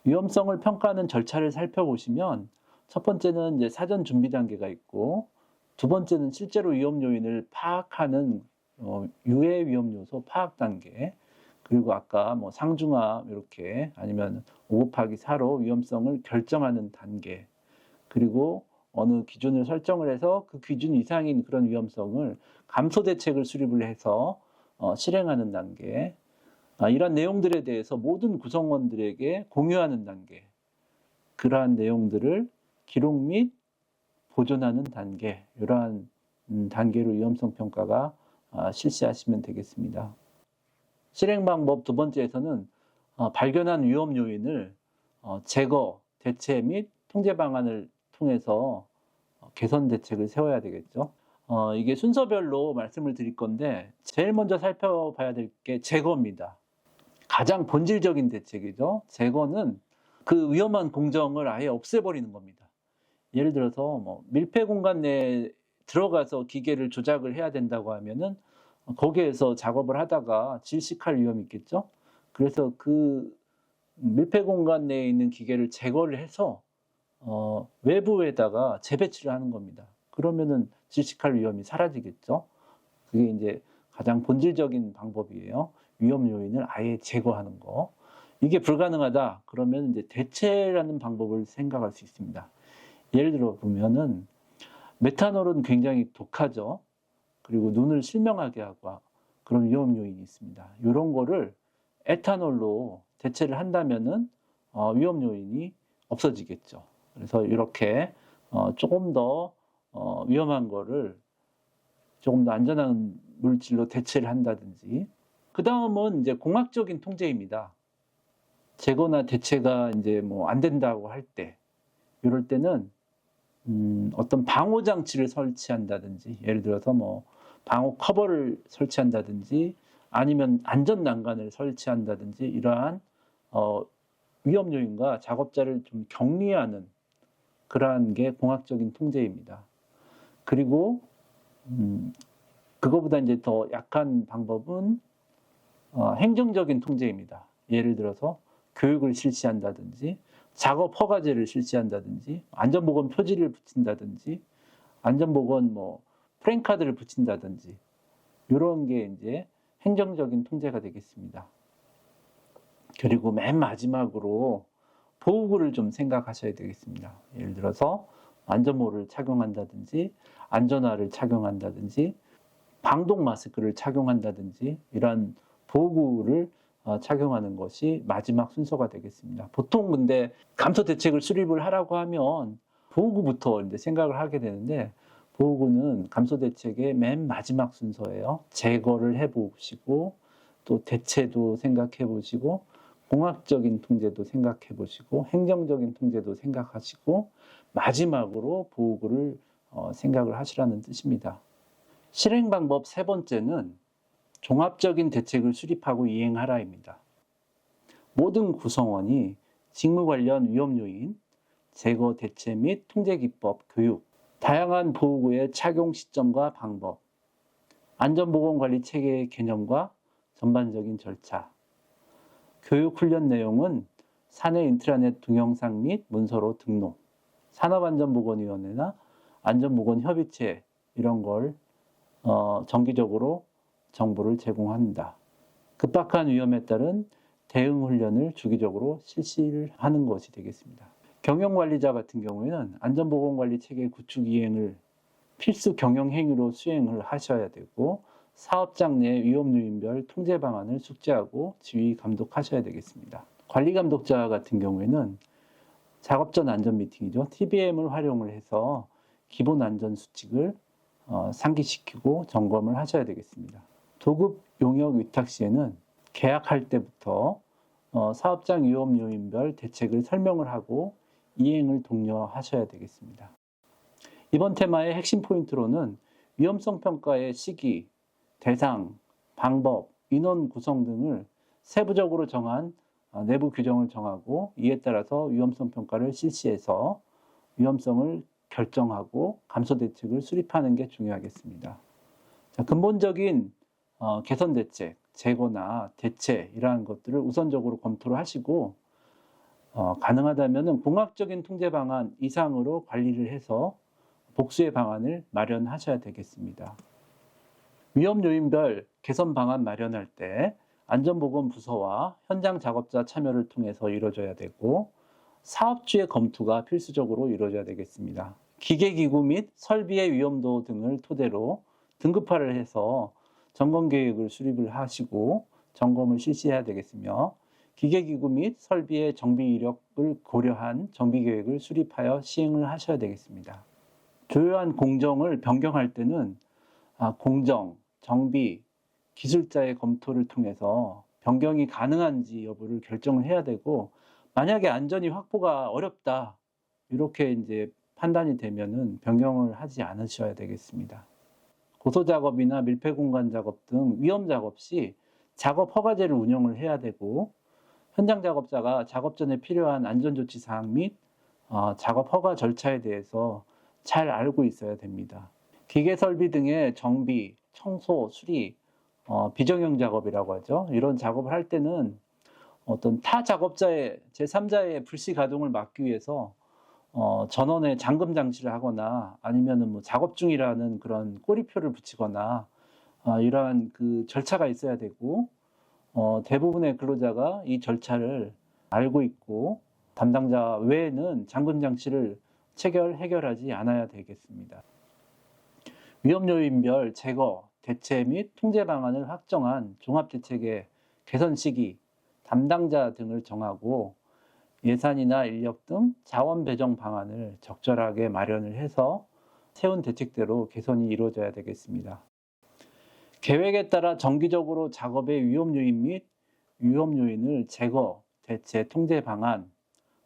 위험성을 평가하는 절차를 살펴보시면 첫 번째는 이제 사전 준비 단계가 있고 두 번째는 실제로 위험 요인을 파악하는 유해 위험 요소 파악 단계, 그리고 아까 뭐 상중하 이렇게 아니면 5곱하기4로 위험성을 결정하는 단계, 그리고 어느 기준을 설정을 해서 그 기준 이상인 그런 위험성을 감소 대책을 수립을 해서 실행하는 단계, 이러한 내용들에 대해서 모든 구성원들에게 공유하는 단계, 그러한 내용들을 기록 및 보존하는 단계, 이러한 단계로 위험성 평가가 실시하시면 되겠습니다. 실행 방법 두 번째에서는 발견한 위험 요인을 제거, 대체 및 통제 방안을 통해서 개선 대책을 세워야 되겠죠. 이게 순서별로 말씀을 드릴 건데 제일 먼저 살펴봐야 될 게 제거입니다. 가장 본질적인 대책이죠. 제거는 그 위험한 공정을 아예 없애버리는 겁니다. 예를 들어서 뭐 밀폐 공간 내에 들어가서 기계를 조작을 해야 된다고 하면은 거기에서 작업을 하다가 질식할 위험이 있겠죠. 그래서 그 밀폐 공간 내에 있는 기계를 제거를 해서 외부에다가 재배치를 하는 겁니다. 그러면은 질식할 위험이 사라지겠죠. 그게 이제 가장 본질적인 방법이에요. 위험 요인을 아예 제거하는 거. 이게 불가능하다 그러면 이제 대체라는 방법을 생각할 수 있습니다. 예를 들어 보면은 메탄올은 굉장히 독하죠. 그리고 눈을 실명하게 하고 그런 위험 요인이 있습니다. 이런 거를 에탄올로 대체를 한다면은 위험 요인이 없어지겠죠. 그래서 이렇게 조금 더 위험한 거를 조금 더 안전한 물질로 대체를 한다든지. 그 다음은 이제 공학적인 통제입니다. 제거나 대체가 이제 뭐 안 된다고 할 때, 이럴 때는 어떤 방호 장치를 설치한다든지, 예를 들어서 뭐 방호 커버를 설치한다든지, 아니면 안전 난간을 설치한다든지, 이러한 위험 요인과 작업자를 좀 격리하는 그러한 게 공학적인 통제입니다. 그리고 그거보다 이제 더 약한 방법은 행정적인 통제입니다. 예를 들어서 교육을 실시한다든지, 작업 허가제를 실시한다든지, 안전보건 표지를 붙인다든지, 안전보건 뭐 프랭카드를 붙인다든지, 이런 게 이제 행정적인 통제가 되겠습니다. 그리고 맨 마지막으로 보호구를 좀 생각하셔야 되겠습니다. 예를 들어서 안전모를 착용한다든지, 안전화를 착용한다든지, 방독 마스크를 착용한다든지, 이러한 보호구를 착용하는 것이 마지막 순서가 되겠습니다. 보통 근데 감소 대책을 수립을 하라고 하면 보호구부터 이제 생각을 하게 되는데, 보호구는 감소 대책의 맨 마지막 순서예요. 제거를 해보시고, 또 대체도 생각해 보시고, 공학적인 통제도 생각해 보시고, 행정적인 통제도 생각하시고, 마지막으로 보호구를 생각을 하시라는 뜻입니다. 실행 방법 세 번째는 종합적인 대책을 수립하고 이행하라입니다. 모든 구성원이 직무 관련 위험 요인, 제거 대체 및 통제 기법, 교육, 다양한 보호구의 착용 시점과 방법, 안전보건관리 체계의 개념과 전반적인 절차, 교육 훈련 내용은 사내 인트라넷 동영상 및 문서로 등록, 산업안전보건위원회나 안전보건협의체 이런 걸 정기적으로 정보를 제공합니다. 급박한 위험에 따른 대응 훈련을 주기적으로 실시를 하는 것이 되겠습니다. 경영관리자 같은 경우에는 안전보건관리 체계 구축 이행을 필수 경영 행위로 수행을 하셔야 되고, 사업장 내 위험 요인별 통제 방안을 숙지하고 지휘 감독하셔야 되겠습니다. 관리 감독자 같은 경우에는 작업 전 안전 미팅이죠. TBM을 활용을 해서 기본 안전 수칙을 상기시키고 점검을 하셔야 되겠습니다. 도급 용역 위탁 시에는 계약할 때부터 사업장 위험 요인별 대책을 설명을 하고 이행을 독려하셔야 되겠습니다. 이번 테마의 핵심 포인트로는 위험성 평가의 시기, 대상, 방법, 인원 구성 등을 세부적으로 정한 내부 규정을 정하고 이에 따라서 위험성 평가를 실시해서 위험성을 결정하고 감소 대책을 수립하는 게 중요하겠습니다. 자, 근본적인 개선 대책, 재고나 대체 이러한 것들을 우선적으로 검토를 하시고 가능하다면 공학적인 통제 방안 이상으로 관리를 해서 복수의 방안을 마련하셔야 되겠습니다. 위험 요인별 개선 방안 마련할 때 안전보건부서와 현장 작업자 참여를 통해서 이루어져야 되고 사업주의 검토가 필수적으로 이루어져야 되겠습니다. 기계기구 및 설비의 위험도 등을 토대로 등급화를 해서 점검 계획을 수립을 하시고 점검을 실시해야 되겠으며 기계기구 및 설비의 정비 이력을 고려한 정비 계획을 수립하여 시행을 하셔야 되겠습니다. 조요한 공정을 변경할 때는 공정, 정비, 기술자의 검토를 통해서 변경이 가능한지 여부를 결정을 해야 되고 만약에 안전이 확보가 어렵다 이렇게 이제 판단이 되면은 변경을 하지 않으셔야 되겠습니다. 고소 작업이나 밀폐 공간 작업 등 위험 작업 시 작업 허가제를 운영을 해야 되고 현장 작업자가 작업 전에 필요한 안전조치 사항 및 작업 허가 절차에 대해서 잘 알고 있어야 됩니다. 기계 설비 등의 정비, 청소, 수리, 비정형 작업이라고 하죠. 이런 작업을 할 때는 어떤 타 작업자의 제3자의 불시 가동을 막기 위해서 전원에 잠금 장치를 하거나 아니면은 뭐 작업 중이라는 그런 꼬리표를 붙이거나 이러한 그 절차가 있어야 되고 대부분의 근로자가 이 절차를 알고 있고 담당자 외에는 잠금 장치를 해결하지 않아야 되겠습니다. 위험 요인별 제거, 대체 및 통제 방안을 확정한 종합대책의 개선 시기, 담당자 등을 정하고 예산이나 인력 등 자원 배정 방안을 적절하게 마련을 해서 세운 대책대로 개선이 이루어져야 되겠습니다. 계획에 따라 정기적으로 작업의 위험 요인 및 위험 요인을 제거, 대체, 통제 방안,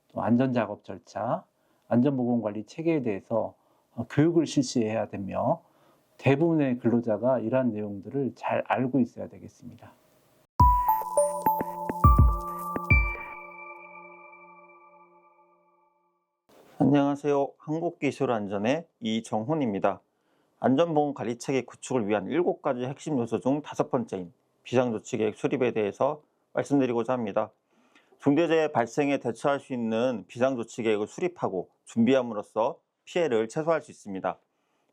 또 안전작업 절차, 안전보건관리 체계에 대해서 교육을 실시해야 되며 대부분의 근로자가 이러한 내용들을 잘 알고 있어야 되겠습니다. 안녕하세요. 한국기술안전의 이정훈입니다. 안전보건관리체계 구축을 위한 7가지 핵심 요소 중 5번째인 비상조치계획 수립에 대해서 말씀드리고자 합니다. 중대재해 발생에 대처할 수 있는 비상조치계획을 수립하고 준비함으로써 피해를 최소화할 수 있습니다.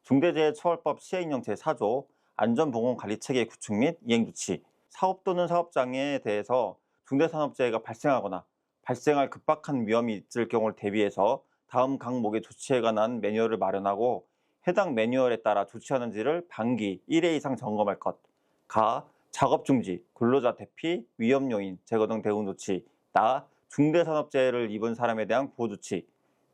중대재해처벌법 시행령 제4조 안전보건관리체계 구축 및 이행조치, 사업 또는 사업장에 대해서 중대산업재해가 발생하거나 발생할 급박한 위험이 있을 경우를 대비해서 다음 항목의 조치에 관한 매뉴얼을 마련하고 해당 매뉴얼에 따라 조치하는지를 반기 1회 이상 점검할 것. 가, 작업 중지, 근로자 대피, 위험 요인, 제거 등 대응 조치. 나, 중대산업재해를 입은 사람에 대한 보호 조치.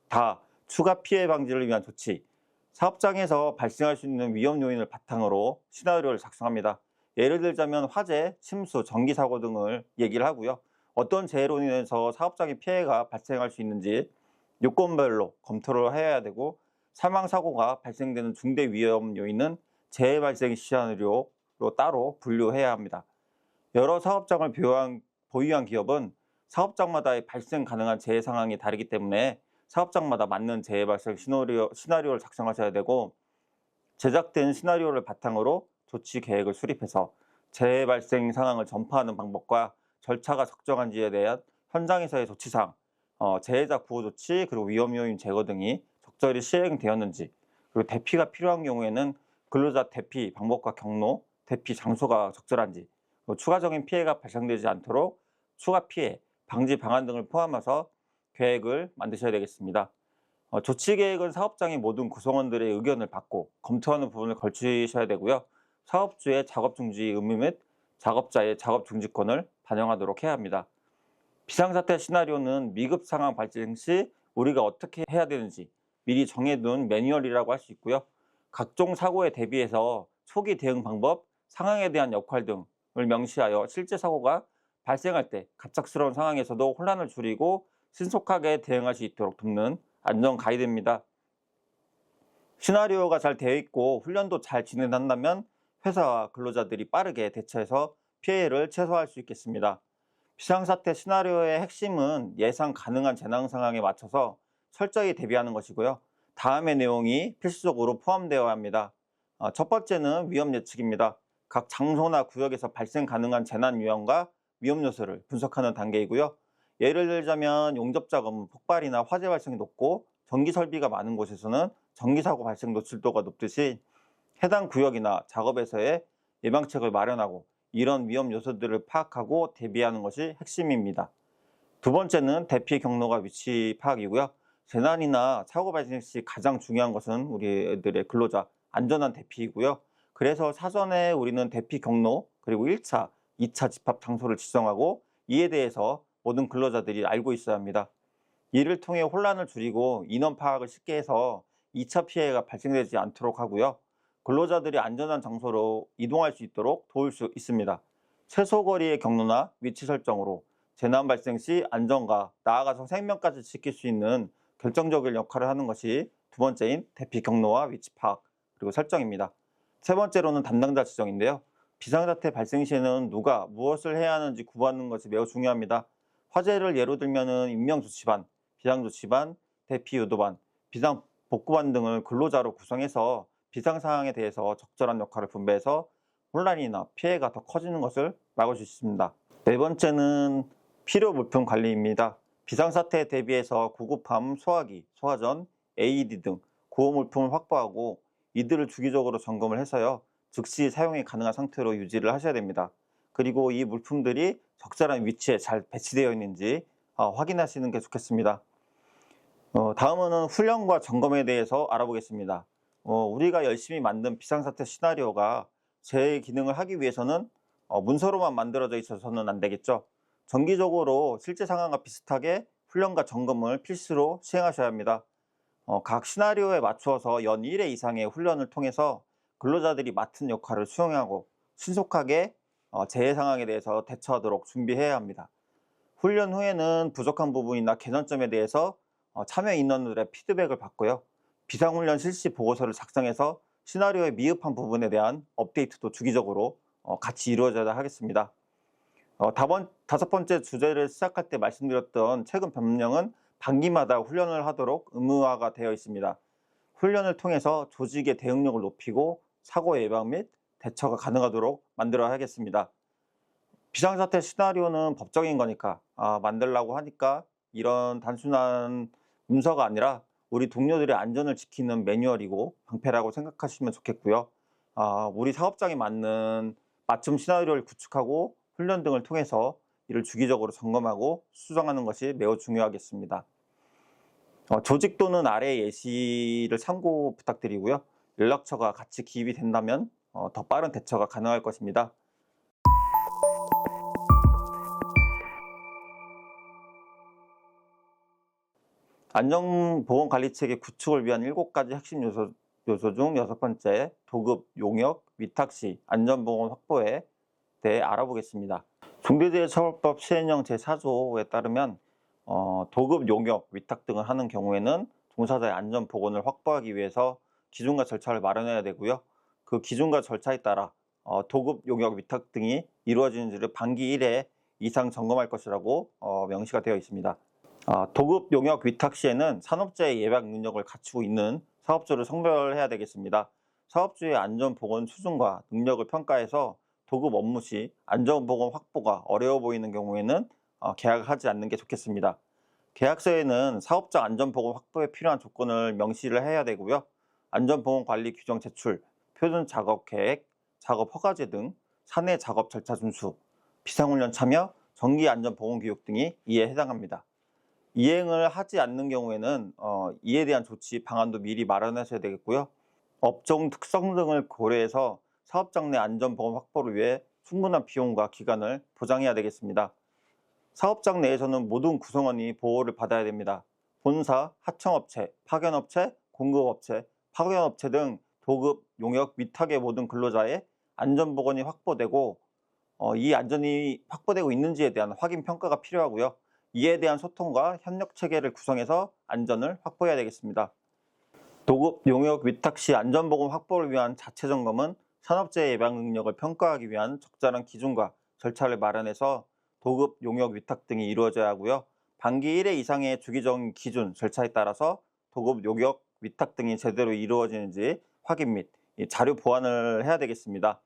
다, 추가 피해 방지를 위한 조치. 사업장에서 발생할 수 있는 위험 요인을 바탕으로 시나리오를 작성합니다. 예를 들자면 화재, 침수, 전기 사고 등을 얘기를 하고요. 어떤 재해로 인해서 사업장에 피해가 발생할 수 있는지 요건별로 검토를 해야 되고 사망사고가 발생되는 중대 위험 요인은 재해 발생 시나리오로 따로 분류해야 합니다. 여러 사업장을 보유한 기업은 사업장마다의 발생 가능한 재해 상황이 다르기 때문에 사업장마다 맞는 재해 발생 시나리오를 작성하셔야 되고 제작된 시나리오를 바탕으로 조치 계획을 수립해서 재해 발생 상황을 전파하는 방법과 절차가 적정한지에 대한 현장에서의 조치사항, 재해자 구호 조치, 그리고 위험 요인 제거 등이 적절히 시행되었는지, 그리고 대피가 필요한 경우에는 근로자 대피 방법과 경로, 대피 장소가 적절한지, 추가적인 피해가 발생되지 않도록 추가 피해 방지 방안 등을 포함해서 계획을 만드셔야 되겠습니다. 조치 계획은 사업장의 모든 구성원들의 의견을 받고 검토하는 부분을 걸치셔야 되고요. 사업주의 작업 중지 의무 및 작업자의 작업 중지권을 반영하도록 해야 합니다. 비상사태 시나리오는 미급 상황 발생 시 우리가 어떻게 해야 되는지 미리 정해둔 매뉴얼이라고 할 수 있고요. 각종 사고에 대비해서 초기 대응 방법, 상황에 대한 역할 등을 명시하여 실제 사고가 발생할 때 갑작스러운 상황에서도 혼란을 줄이고 신속하게 대응할 수 있도록 돕는 안전 가이드입니다. 시나리오가 잘 되어 있고 훈련도 잘 진행한다면 회사와 근로자들이 빠르게 대처해서 피해를 최소화할 수 있겠습니다. 비상사태 시나리오의 핵심은 예상 가능한 재난 상황에 맞춰서 철저히 대비하는 것이고요. 다음의 내용이 필수적으로 포함되어야 합니다. 첫 번째는 위험 예측입니다. 각 장소나 구역에서 발생 가능한 재난 유형과 위험 요소를 분석하는 단계이고요. 예를 들자면 용접작업은 폭발이나 화재 발생이 높고 전기 설비가 많은 곳에서는 전기 사고 발생 노출도가 높듯이 해당 구역이나 작업에서의 예방책을 마련하고 이런 위험 요소들을 파악하고 대비하는 것이 핵심입니다. 두 번째는 대피 경로가 위치 파악이고요. 재난이나 사고 발생 시 가장 중요한 것은 우리들의 근로자 안전한 대피이고요. 그래서 사전에 우리는 대피 경로 그리고 1차, 2차 집합 장소를 지정하고 이에 대해서 모든 근로자들이 알고 있어야 합니다. 이를 통해 혼란을 줄이고 인원 파악을 쉽게 해서 2차 피해가 발생되지 않도록 하고요. 근로자들이 안전한 장소로 이동할 수 있도록 도울 수 있습니다. 최소 거리의 경로나 위치 설정으로 재난 발생 시 안전과 나아가서 생명까지 지킬 수 있는 결정적인 역할을 하는 것이 두 번째인 대피 경로와 위치 파악 그리고 설정입니다. 세 번째로는 담당자 지정인데요. 비상사태 발생 시에는 누가 무엇을 해야 하는지 구분하는 것이 매우 중요합니다. 화재를 예로 들면 인명조치반, 비상조치반, 대피유도반, 비상복구반 등을 근로자로 구성해서 비상 상황에 대해서 적절한 역할을 분배해서 혼란이나 피해가 더 커지는 것을 막을 수 있습니다. 네 번째는 필요 물품 관리입니다. 비상사태에 대비해서 구급함, 소화기, 소화전, AED 등 구호 물품을 확보하고 이들을 주기적으로 점검을 해서요. 즉시 사용이 가능한 상태로 유지를 하셔야 됩니다. 그리고 이 물품들이 적절한 위치에 잘 배치되어 있는지 확인하시는 게 좋겠습니다. 다음은 훈련과 점검에 대해서 알아보겠습니다. 우리가 열심히 만든 비상사태 시나리오가 제 기능을 하기 위해서는 문서로만 만들어져 있어서는 안 되겠죠. 정기적으로 실제 상황과 비슷하게 훈련과 점검을 필수로 시행하셔야 합니다. 각 시나리오에 맞추어서 연 1회 이상의 훈련을 통해서 근로자들이 맡은 역할을 수행하고 신속하게 재해 상황에 대해서 대처하도록 준비해야 합니다. 훈련 후에는 부족한 부분이나 개선점에 대해서 참여 인원들의 피드백을 받고요. 비상훈련 실시 보고서를 작성해서 시나리오의 미흡한 부분에 대한 업데이트도 주기적으로 같이 이루어져야 하겠습니다. 다섯 번째 주제를 시작할 때 말씀드렸던 최근 변경은 반기마다 훈련을 하도록 의무화가 되어 있습니다. 훈련을 통해서 조직의 대응력을 높이고 사고 예방 및 대처가 가능하도록 만들어야 하겠습니다. 비상사태 시나리오는 법적인 거니까 만들라고 하니까 이런 단순한 문서가 아니라 우리 동료들의 안전을 지키는 매뉴얼이고 방패라고 생각하시면 좋겠고요. 우리 사업장에 맞는 맞춤 시나리오를 구축하고 훈련 등을 통해서 이를 주기적으로 점검하고 수정하는 것이 매우 중요하겠습니다. 조직 또는 아래 예시를 참고 부탁드리고요. 연락처가 같이 기입이 된다면 더 빠른 대처가 가능할 것입니다. 안전보건관리체계 구축을 위한 7가지 핵심 요소 중 6번째, 도급, 용역, 위탁 시 안전보건 확보에 대해 알아보겠습니다. 중대재해처벌법 시행령 제4조에 따르면 도급, 용역, 위탁 등을 하는 경우에는 종사자의 안전보건을 확보하기 위해서 기준과 절차를 마련해야 되고요. 그 기준과 절차에 따라 도급, 용역, 위탁 등이 이루어지는지를 반기 1회 이상 점검할 것이라고 명시가 되어 있습니다. 도급, 용역, 위탁 시에는 산업재해 예방 능력을 갖추고 있는 사업주를 선별해야 되겠습니다. 사업주의 안전보건 수준과 능력을 평가해서 도급 업무 시 안전보건 확보가 어려워 보이는 경우에는 계약을 하지 않는 게 좋겠습니다. 계약서에는 사업장 안전보건 확보에 필요한 조건을 명시를 해야 되고요. 안전보건관리 규정 제출, 표준 작업 계획, 작업 허가제 등 사내 작업 절차 준수, 비상훈련 참여, 정기 안전보건교육 등이 이에 해당합니다. 이행을 하지 않는 경우에는 이에 대한 조치 방안도 미리 마련하셔야 되겠고요. 업종 특성 등을 고려해서 사업장 내 안전보건 확보를 위해 충분한 비용과 기간을 보장해야 되겠습니다. 사업장 내에서는 모든 구성원이 보호를 받아야 됩니다. 본사, 하청업체, 파견업체, 공급업체, 파견업체 등 도급, 용역, 위탁의 모든 근로자의 안전보건이 확보되고 이 안전이 확보되고 있는지에 대한 확인 평가가 필요하고요. 이에 대한 소통과 협력 체계를 구성해서 안전을 확보해야 되겠습니다. 도급 용역 위탁 시 안전보건 확보를 위한 자체 점검은 산업재해 예방 능력을 평가하기 위한 적절한 기준과 절차를 마련해서 도급 용역 위탁 등이 이루어져야 하고요. 반기 1회 이상의 주기적인 기준, 절차에 따라서 도급 용역 위탁 등이 제대로 이루어지는지 확인 및 자료 보완을 해야 되겠습니다.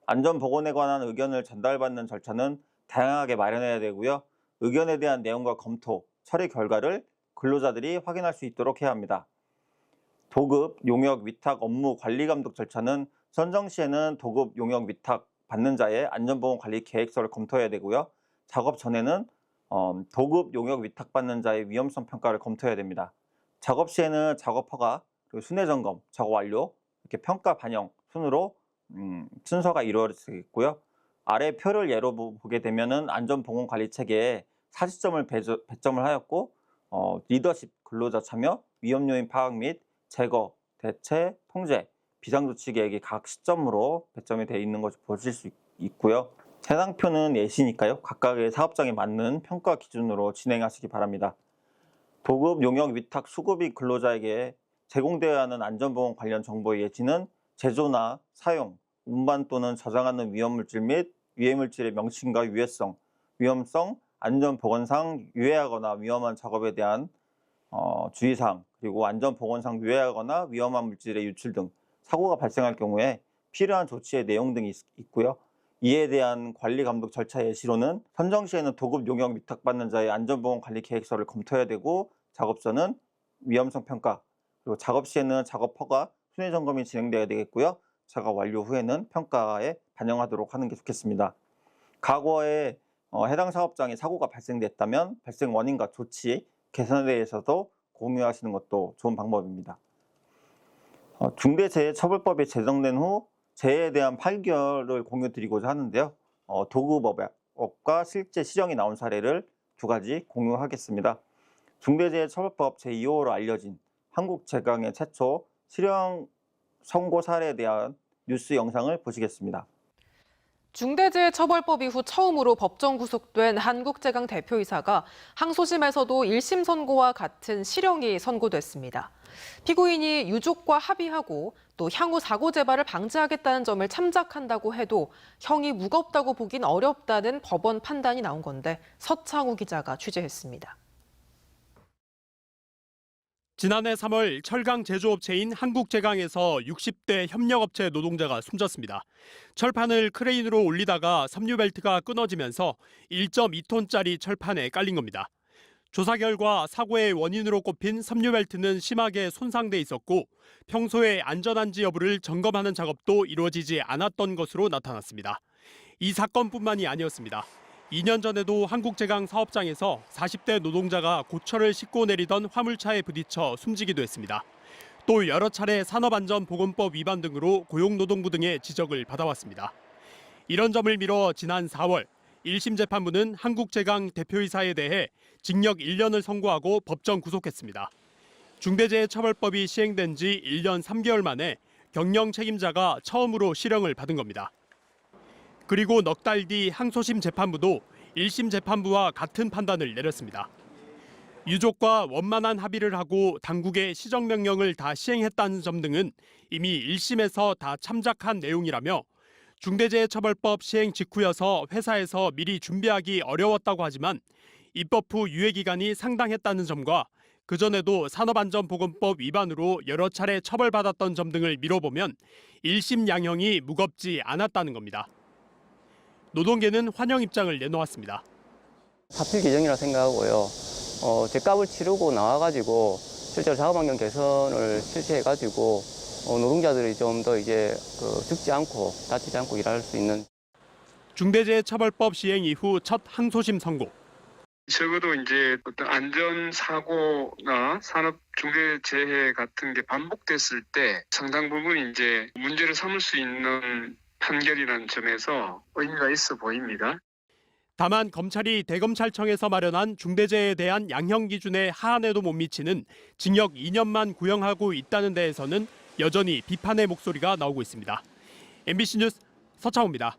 안전보건에 관한 의견을 전달받는 절차는 다양하게 마련해야 되고요. 의견에 대한 내용과 검토, 처리 결과를 근로자들이 확인할 수 있도록 해야 합니다. 도급 용역 위탁 업무 관리 감독 절차는 선정 시에는 도급 용역 위탁 받는 자의 안전보건 관리 계획서를 검토해야 되고요. 작업 전에는 도급 용역 위탁 받는 자의 위험성 평가를 검토해야 됩니다. 작업 시에는 작업 허가, 그리고 순회 점검, 작업 완료, 이렇게 평가 반영 순으로 순서가 이루어지겠고요. 아래 표를 예로 보게 되면은 안전보건 관리 체계에 40점을 배점을 하였고 리더십, 근로자 참여, 위험 요인 파악 및 제거, 대체, 통제, 비상조치 계획이 각 시점으로 배점이 되어 있는 것을 보실 수 있고요. 해당 표는 예시니까요. 각각의 사업장에 맞는 평가 기준으로 진행하시기 바랍니다. 도급 용역 위탁 수급이 근로자에게 제공되어야 하는 안전보건 관련 정보의 예시는 제조나 사용, 운반 또는 저장하는 위험물질 및 유해물질의 명칭과 유해성, 위험성, 안전보건상 유해하거나 위험한 작업에 대한 주의사항, 그리고 안전보건상 유해하거나 위험한 물질의 유출 등 사고가 발생할 경우에 필요한 조치의 내용 등이 있고요. 이에 대한 관리 감독 절차 예시로는 선정 시에는 도급 용역 위탁받는 자의 안전보건 관리 계획서를 검토해야 되고, 작업 전은 위험성 평가, 그리고 작업 시에는 작업 허가, 순회 점검이 진행되어야 되겠고요. 작업 완료 후에는 평가에 반영하도록 하는 게 좋겠습니다. 과거에 해당 사업장에 사고가 발생됐다면 발생 원인과 조치, 개선에 대해서도 공유하시는 것도 좋은 방법입니다. 중대재해처벌법이 제정된 후 재해에 대한 판결을 공유드리고자 하는데요. 도급업과 실제 시정이 나온 사례를 두 가지 공유하겠습니다. 중대재해처벌법 제2호로 알려진 한국제강의 최초 실형 선고 사례에 대한 뉴스 영상을 보시겠습니다. 중대재해처벌법 이후 처음으로 법정 구속된 한국제강 대표이사가 항소심에서도 1심 선고와 같은 실형이 선고됐습니다. 피고인이 유족과 합의하고 또 향후 사고 재발을 방지하겠다는 점을 참작한다고 해도 형이 무겁다고 보긴 어렵다는 법원 판단이 나온 건데 서창우 기자가 취재했습니다. 지난해 3월 철강 제조업체인 한국제강에서 60대 협력업체 노동자가 숨졌습니다. 철판을 크레인으로 올리다가 섬유벨트가 끊어지면서 1.2톤짜리 철판에 깔린 겁니다. 조사 결과 사고의 원인으로 꼽힌 섬유벨트는 심하게 손상돼 있었고 평소에 안전한지 여부를 점검하는 작업도 이루어지지 않았던 것으로 나타났습니다. 이 사건뿐만이 아니었습니다. 2년 전에도 한국제강 사업장에서 40대 노동자가 고철을 싣고 내리던 화물차에 부딪혀 숨지기도 했습니다. 또 여러 차례 산업안전보건법 위반 등으로 고용노동부 등의 지적을 받아왔습니다. 이런 점을 미뤄 지난 4월 1심 재판부는 한국제강 대표이사에 대해 징역 1년을 선고하고 법정 구속했습니다. 중대재해처벌법이 시행된 지 1년 3개월 만에 경영 책임자가 처음으로 실형을 받은 겁니다. 그리고 넉 달 뒤 항소심 재판부도 1심 재판부와 같은 판단을 내렸습니다. 유족과 원만한 합의를 하고 당국의 시정명령을 다 시행했다는 점 등은 이미 1심에서 다 참작한 내용이라며 중대재해처벌법 시행 직후여서 회사에서 미리 준비하기 어려웠다고 하지만 입법 후 유예기간이 상당했다는 점과 그전에도 산업안전보건법 위반으로 여러 차례 처벌받았던 점 등을 미뤄보면 1심 양형이 무겁지 않았다는 겁니다. 노동계는 환영 입장을 내놓았습니다. 하필 규정이라 생각하고요. 죗값을 치르고 나와가지고 실제로 작업환경 개선을 실시해가지고 노동자들이 좀 더 이제 죽지 않고 다치지 않고 일할 수 있는. 중대재해처벌법 시행 이후 첫 항소심 선고. 적어도 이제 어떤 안전사고나 산업 중대재해 같은 게 반복됐을 때 상당 부분 이제 문제를 삼을 수 있는 판결이라는 점에서 의미가 있어 보입니다. 다만 검찰이 대검찰청에서 마련한 중대재해에 대한 양형 기준에 하한에도 못 미치는 징역 2년만 구형하고 있다는 데에서는 여전히 비판의 목소리가 나오고 있습니다. MBC 뉴스 서창호입니다.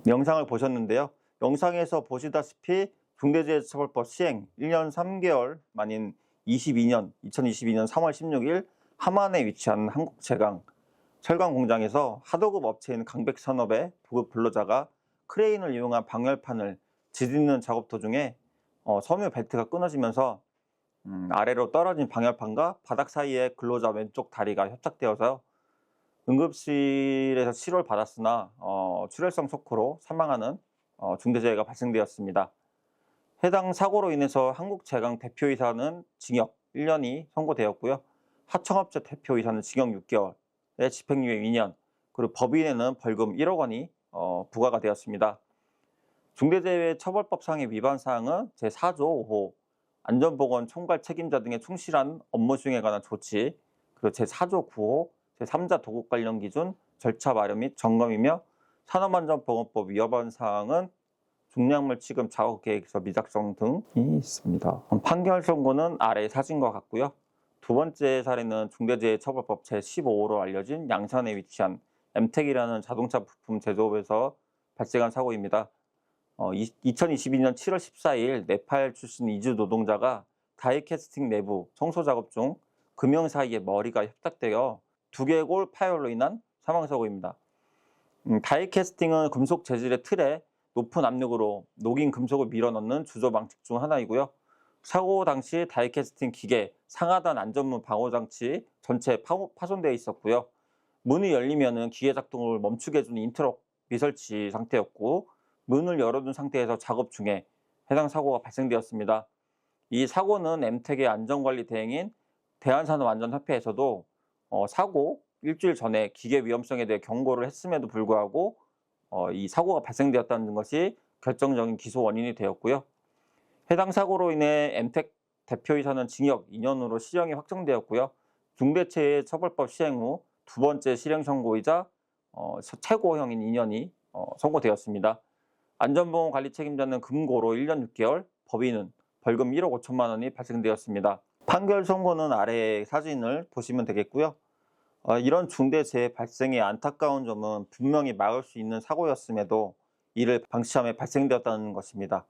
영상을 보셨는데요. 영상에서 보시다시피 중대재해처벌법 시행 1년 3개월 만인 2022년 3월 16일 함안에 위치한 한국제강 철강 공장에서 하도급 업체인 강백산업의 보급 근로자가 크레인을 이용한 방열판을 디디는 작업 도중에 섬유 벨트가 끊어지면서 아래로 떨어진 방열판과 바닥 사이에 근로자 왼쪽 다리가 협착되어서 응급실에서 치료를 받았으나 출혈성 쇼크로 사망하는 중대재해가 발생되었습니다. 해당 사고로 인해서 한국제강 대표이사는 징역 1년이 선고되었고요. 하청업체 대표이사는 징역 6개월에 집행유예 2년, 그리고 법인에는 벌금 1억 원이 부과가 되었습니다. 중대재해처벌법상의 위반 사항은 제4조 5호 안전보건 총괄 책임자 등의 충실한 업무 수행에 관한 조치, 그리고 제4조 9호 제3자 도급 관련 기준 절차 마련 및 점검이며 산업안전보건법 위반 사항은 중량물 취급 작업 계획서 미작성 등이 있습니다. 판결 선고는 아래 사진과 같고요. 두 번째 사례는 중대재해처벌법 제15호로 알려진 양산에 위치한 엠텍이라는 자동차 부품 제조업에서 발생한 사고입니다. 2022년 7월 14일 네팔 출신 이주 노동자가 다이캐스팅 내부 청소 작업 중 금형 사이에 머리가 협착되어 두개골 파열로 인한 사망사고입니다. 다이캐스팅은 금속 재질의 틀에 높은 압력으로 녹인 금속을 밀어넣는 주조 방식 중 하나이고요. 사고 당시 다이캐스팅 기계 상하단 안전문 방호장치 전체 파손되어 있었고요. 문이 열리면 기계 작동을 멈추게 해주는 인터럭 미설치 상태였고, 문을 열어둔 상태에서 작업 중에 해당 사고가 발생되었습니다. 이 사고는 엠텍의 안전관리 대행인 대한산업안전협회에서도 사고 일주일 전에 기계 위험성에 대해 경고를 했음에도 불구하고 이 사고가 발생되었다는 것이 결정적인 기소 원인이 되었고요. 해당 사고로 인해 엠텍 대표이사는 징역 2년으로 실형이 확정되었고요. 중대재해처벌법 시행 후 두 번째 실형 선고이자 최고형인 2년이 선고되었습니다. 안전보건관리 책임자는 금고로 1년 6개월, 법인은 벌금 1억 5천만 원이 발생되었습니다. 판결 선고는 아래 사진을 보시면 되겠고요. 이런 중대재해 발생의 안타까운 점은 분명히 막을 수 있는 사고였음에도 이를 방치함에 발생되었다는 것입니다.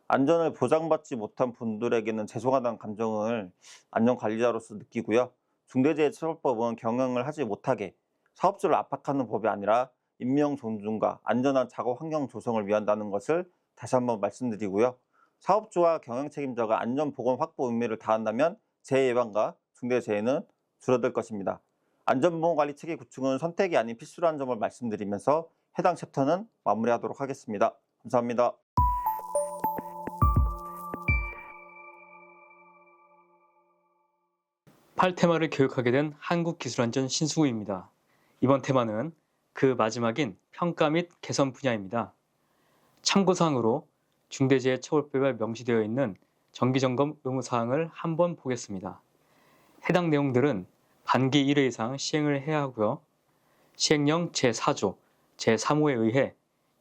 안전을 보장받지 못한 분들에게는 죄송하다는 감정을 안전관리자로서 느끼고요. 중대재해처벌법은 경영을 하지 못하게 사업주를 압박하는 법이 아니라 인명 존중과 안전한 작업 환경 조성을 위한다는 것을 다시 한번 말씀드리고요. 사업주와 경영 책임자가 안전보건 확보 의무를 다한다면 재해 예방과 중대재해는 줄어들 것입니다. 안전보건관리 체계 구축은 선택이 아닌 필수라는 점을 말씀드리면서 해당 챕터는 마무리하도록 하겠습니다. 감사합니다. 테마를 교육하게 된 한국기술안전 신수구입니다. 이번 테마는 그 마지막인 평가 및 개선 분야입니다. 참고사항으로 중대재해처벌법에 명시되어 있는 정기점검 의무사항을 한번 보겠습니다. 해당 내용들은 반기 1회 이상 시행을 해야 하고요. 시행령 제4조, 제3호에 의해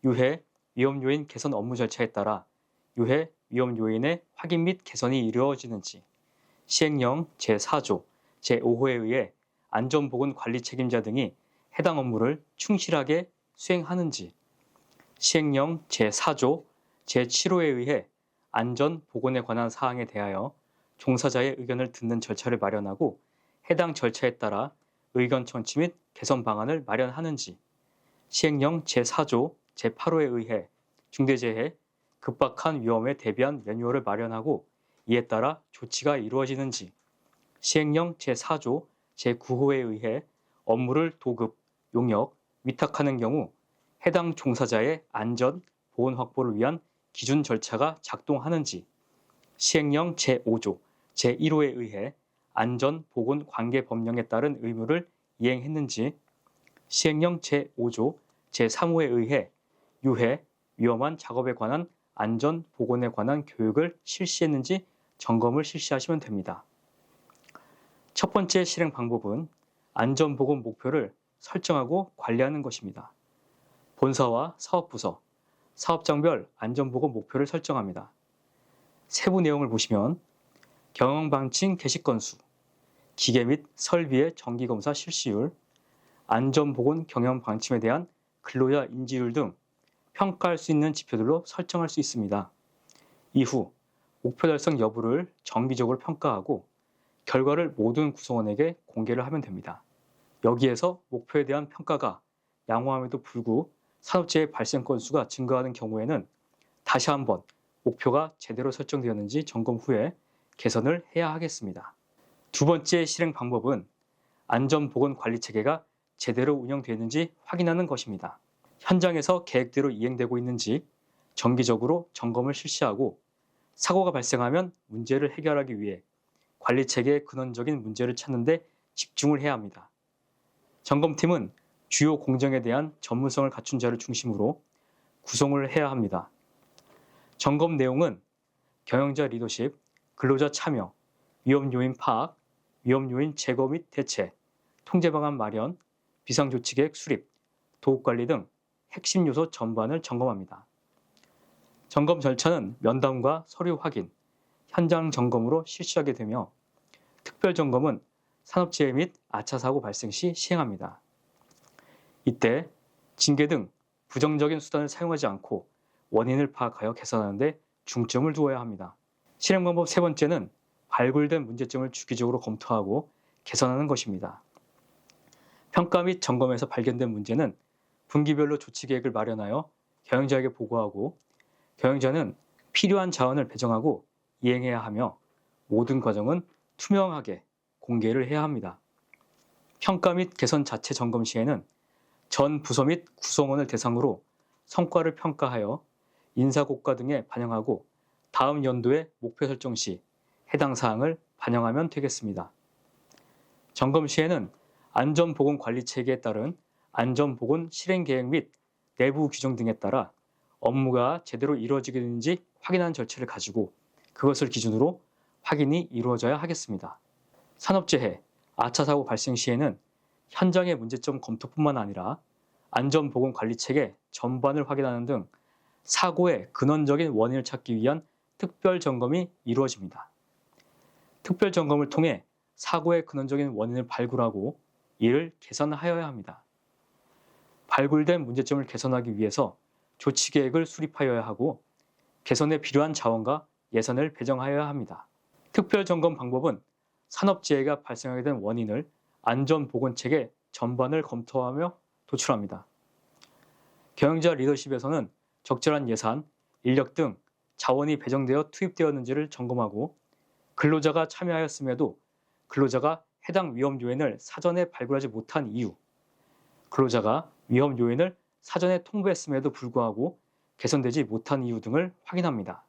유해, 위험요인 개선 업무 절차에 따라 유해, 위험요인의 확인 및 개선이 이루어지는지, 시행령 제4조, 제5호에 의해 안전보건관리 책임자 등이 해당 업무를 충실하게 수행하는지, 시행령 제4조, 제7호에 의해 안전보건에 관한 사항에 대하여 종사자의 의견을 듣는 절차를 마련하고 해당 절차에 따라 의견 청취 및 개선 방안을 마련하는지, 시행령 제4조, 제8호에 의해 중대재해, 급박한 위험에 대비한 매뉴얼을 마련하고 이에 따라 조치가 이루어지는지, 시행령 제4조, 제9호에 의해 업무를 도급, 용역, 위탁하는 경우 해당 종사자의 안전, 보건 확보를 위한 기준 절차가 작동하는지, 시행령 제5조, 제1호에 의해 안전, 보건 관계 법령에 따른 의무를 이행했는지, 시행령 제5조, 제3호에 의해 유해, 위험한 작업에 관한 안전, 보건에 관한 교육을 실시했는지 점검을 실시하시면 됩니다. 첫 번째 실행 방법은 안전보건 목표를 설정하고 관리하는 것입니다. 본사와 사업부서, 사업장별 안전보건 목표를 설정합니다. 세부 내용을 보시면 경영방침 개시 건수, 기계 및 설비의 정기검사 실시율, 안전보건 경영방침에 대한 근로자 인지율 등 평가할 수 있는 지표들로 설정할 수 있습니다. 이후 목표 달성 여부를 정기적으로 평가하고 결과를 모든 구성원에게 공개를 하면 됩니다. 여기에서 목표에 대한 평가가 양호함에도 불구 산업재해 발생 건수가 증가하는 경우에는 다시 한번 목표가 제대로 설정되었는지 점검 후에 개선을 해야 하겠습니다. 두 번째 실행 방법은 안전보건관리체계가 제대로 운영되는지 확인하는 것입니다. 현장에서 계획대로 이행되고 있는지 정기적으로 점검을 실시하고 사고가 발생하면 문제를 해결하기 위해 관리체계의 근원적인 문제를 찾는 데 집중을 해야 합니다. 점검팀은 주요 공정에 대한 전문성을 갖춘 자를 중심으로 구성을 해야 합니다. 점검 내용은 경영자 리더십, 근로자 참여, 위험 요인 파악, 위험 요인 제거 및 대체, 통제 방안 마련, 비상조치 계획 수립, 도읍 관리 등 핵심 요소 전반을 점검합니다. 점검 절차는 면담과 서류 확인, 현장 점검으로 실시하게 되며 특별 점검은 산업재해 및 아차 사고 발생 시 시행합니다. 이때 징계 등 부정적인 수단을 사용하지 않고 원인을 파악하여 개선하는 데 중점을 두어야 합니다. 실행 방법 세 번째는 발굴된 문제점을 주기적으로 검토하고 개선하는 것입니다. 평가 및 점검에서 발견된 문제는 분기별로 조치 계획을 마련하여 경영자에게 보고하고 경영자는 필요한 자원을 배정하고 이행해야 하며 모든 과정은 투명하게 공개를 해야 합니다. 평가 및 개선 자체 점검 시에는 전 부서 및 구성원을 대상으로 성과를 평가하여 인사고과 등에 반영하고 다음 연도의 목표 설정 시 해당 사항을 반영하면 되겠습니다. 점검 시에는 안전보건관리체계에 따른 안전보건 실행계획 및 내부 규정 등에 따라 업무가 제대로 이루어지게 되는지 확인하는 절차를 가지고 그것을 기준으로 확인이 이루어져야 하겠습니다. 산업재해, 아차사고 발생 시에는 현장의 문제점 검토뿐만 아니라 안전보건관리체계 전반을 확인하는 등 사고의 근원적인 원인을 찾기 위한 특별 점검이 이루어집니다. 특별 점검을 통해 사고의 근원적인 원인을 발굴하고 이를 개선하여야 합니다. 발굴된 문제점을 개선하기 위해서 조치 계획을 수립하여야 하고 개선에 필요한 자원과 예산을 배정하여야 합니다. 특별 점검 방법은 산업재해가 발생하게 된 원인을 안전보건체계 전반을 검토하며 도출합니다. 경영자 리더십에서는 적절한 예산, 인력 등 자원이 배정되어 투입되었는지를 점검하고 근로자가 참여하였음에도 근로자가 해당 위험 요인을 사전에 발굴하지 못한 이유, 근로자가 위험 요인을 사전에 통보했음에도 불구하고 개선되지 못한 이유 등을 확인합니다.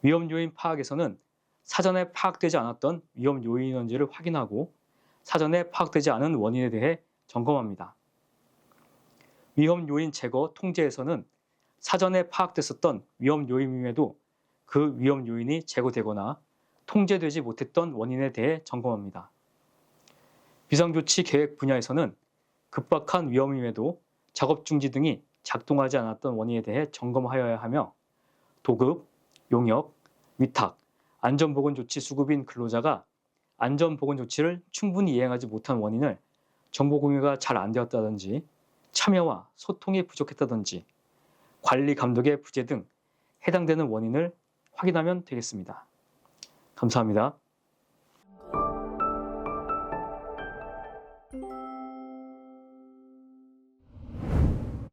위험 요인 파악에서는 사전에 파악되지 않았던 위험 요인인지를 확인하고 사전에 파악되지 않은 원인에 대해 점검합니다. 위험 요인 제거 통제에서는 사전에 파악됐었던 위험 요인임에도 그 위험 요인이 제거되거나 통제되지 못했던 원인에 대해 점검합니다. 비상조치 계획 분야에서는 급박한 위험임에도 작업 중지 등이 작동하지 않았던 원인에 대해 점검하여야 하며 도급, 용역, 위탁, 안전보건조치 수급인 근로자가 안전보건조치를 충분히 이행하지 못한 원인을 정보 공유가 잘 안 되었다든지 참여와 소통이 부족했다든지 관리 감독의 부재 등 해당되는 원인을 확인하면 되겠습니다. 감사합니다.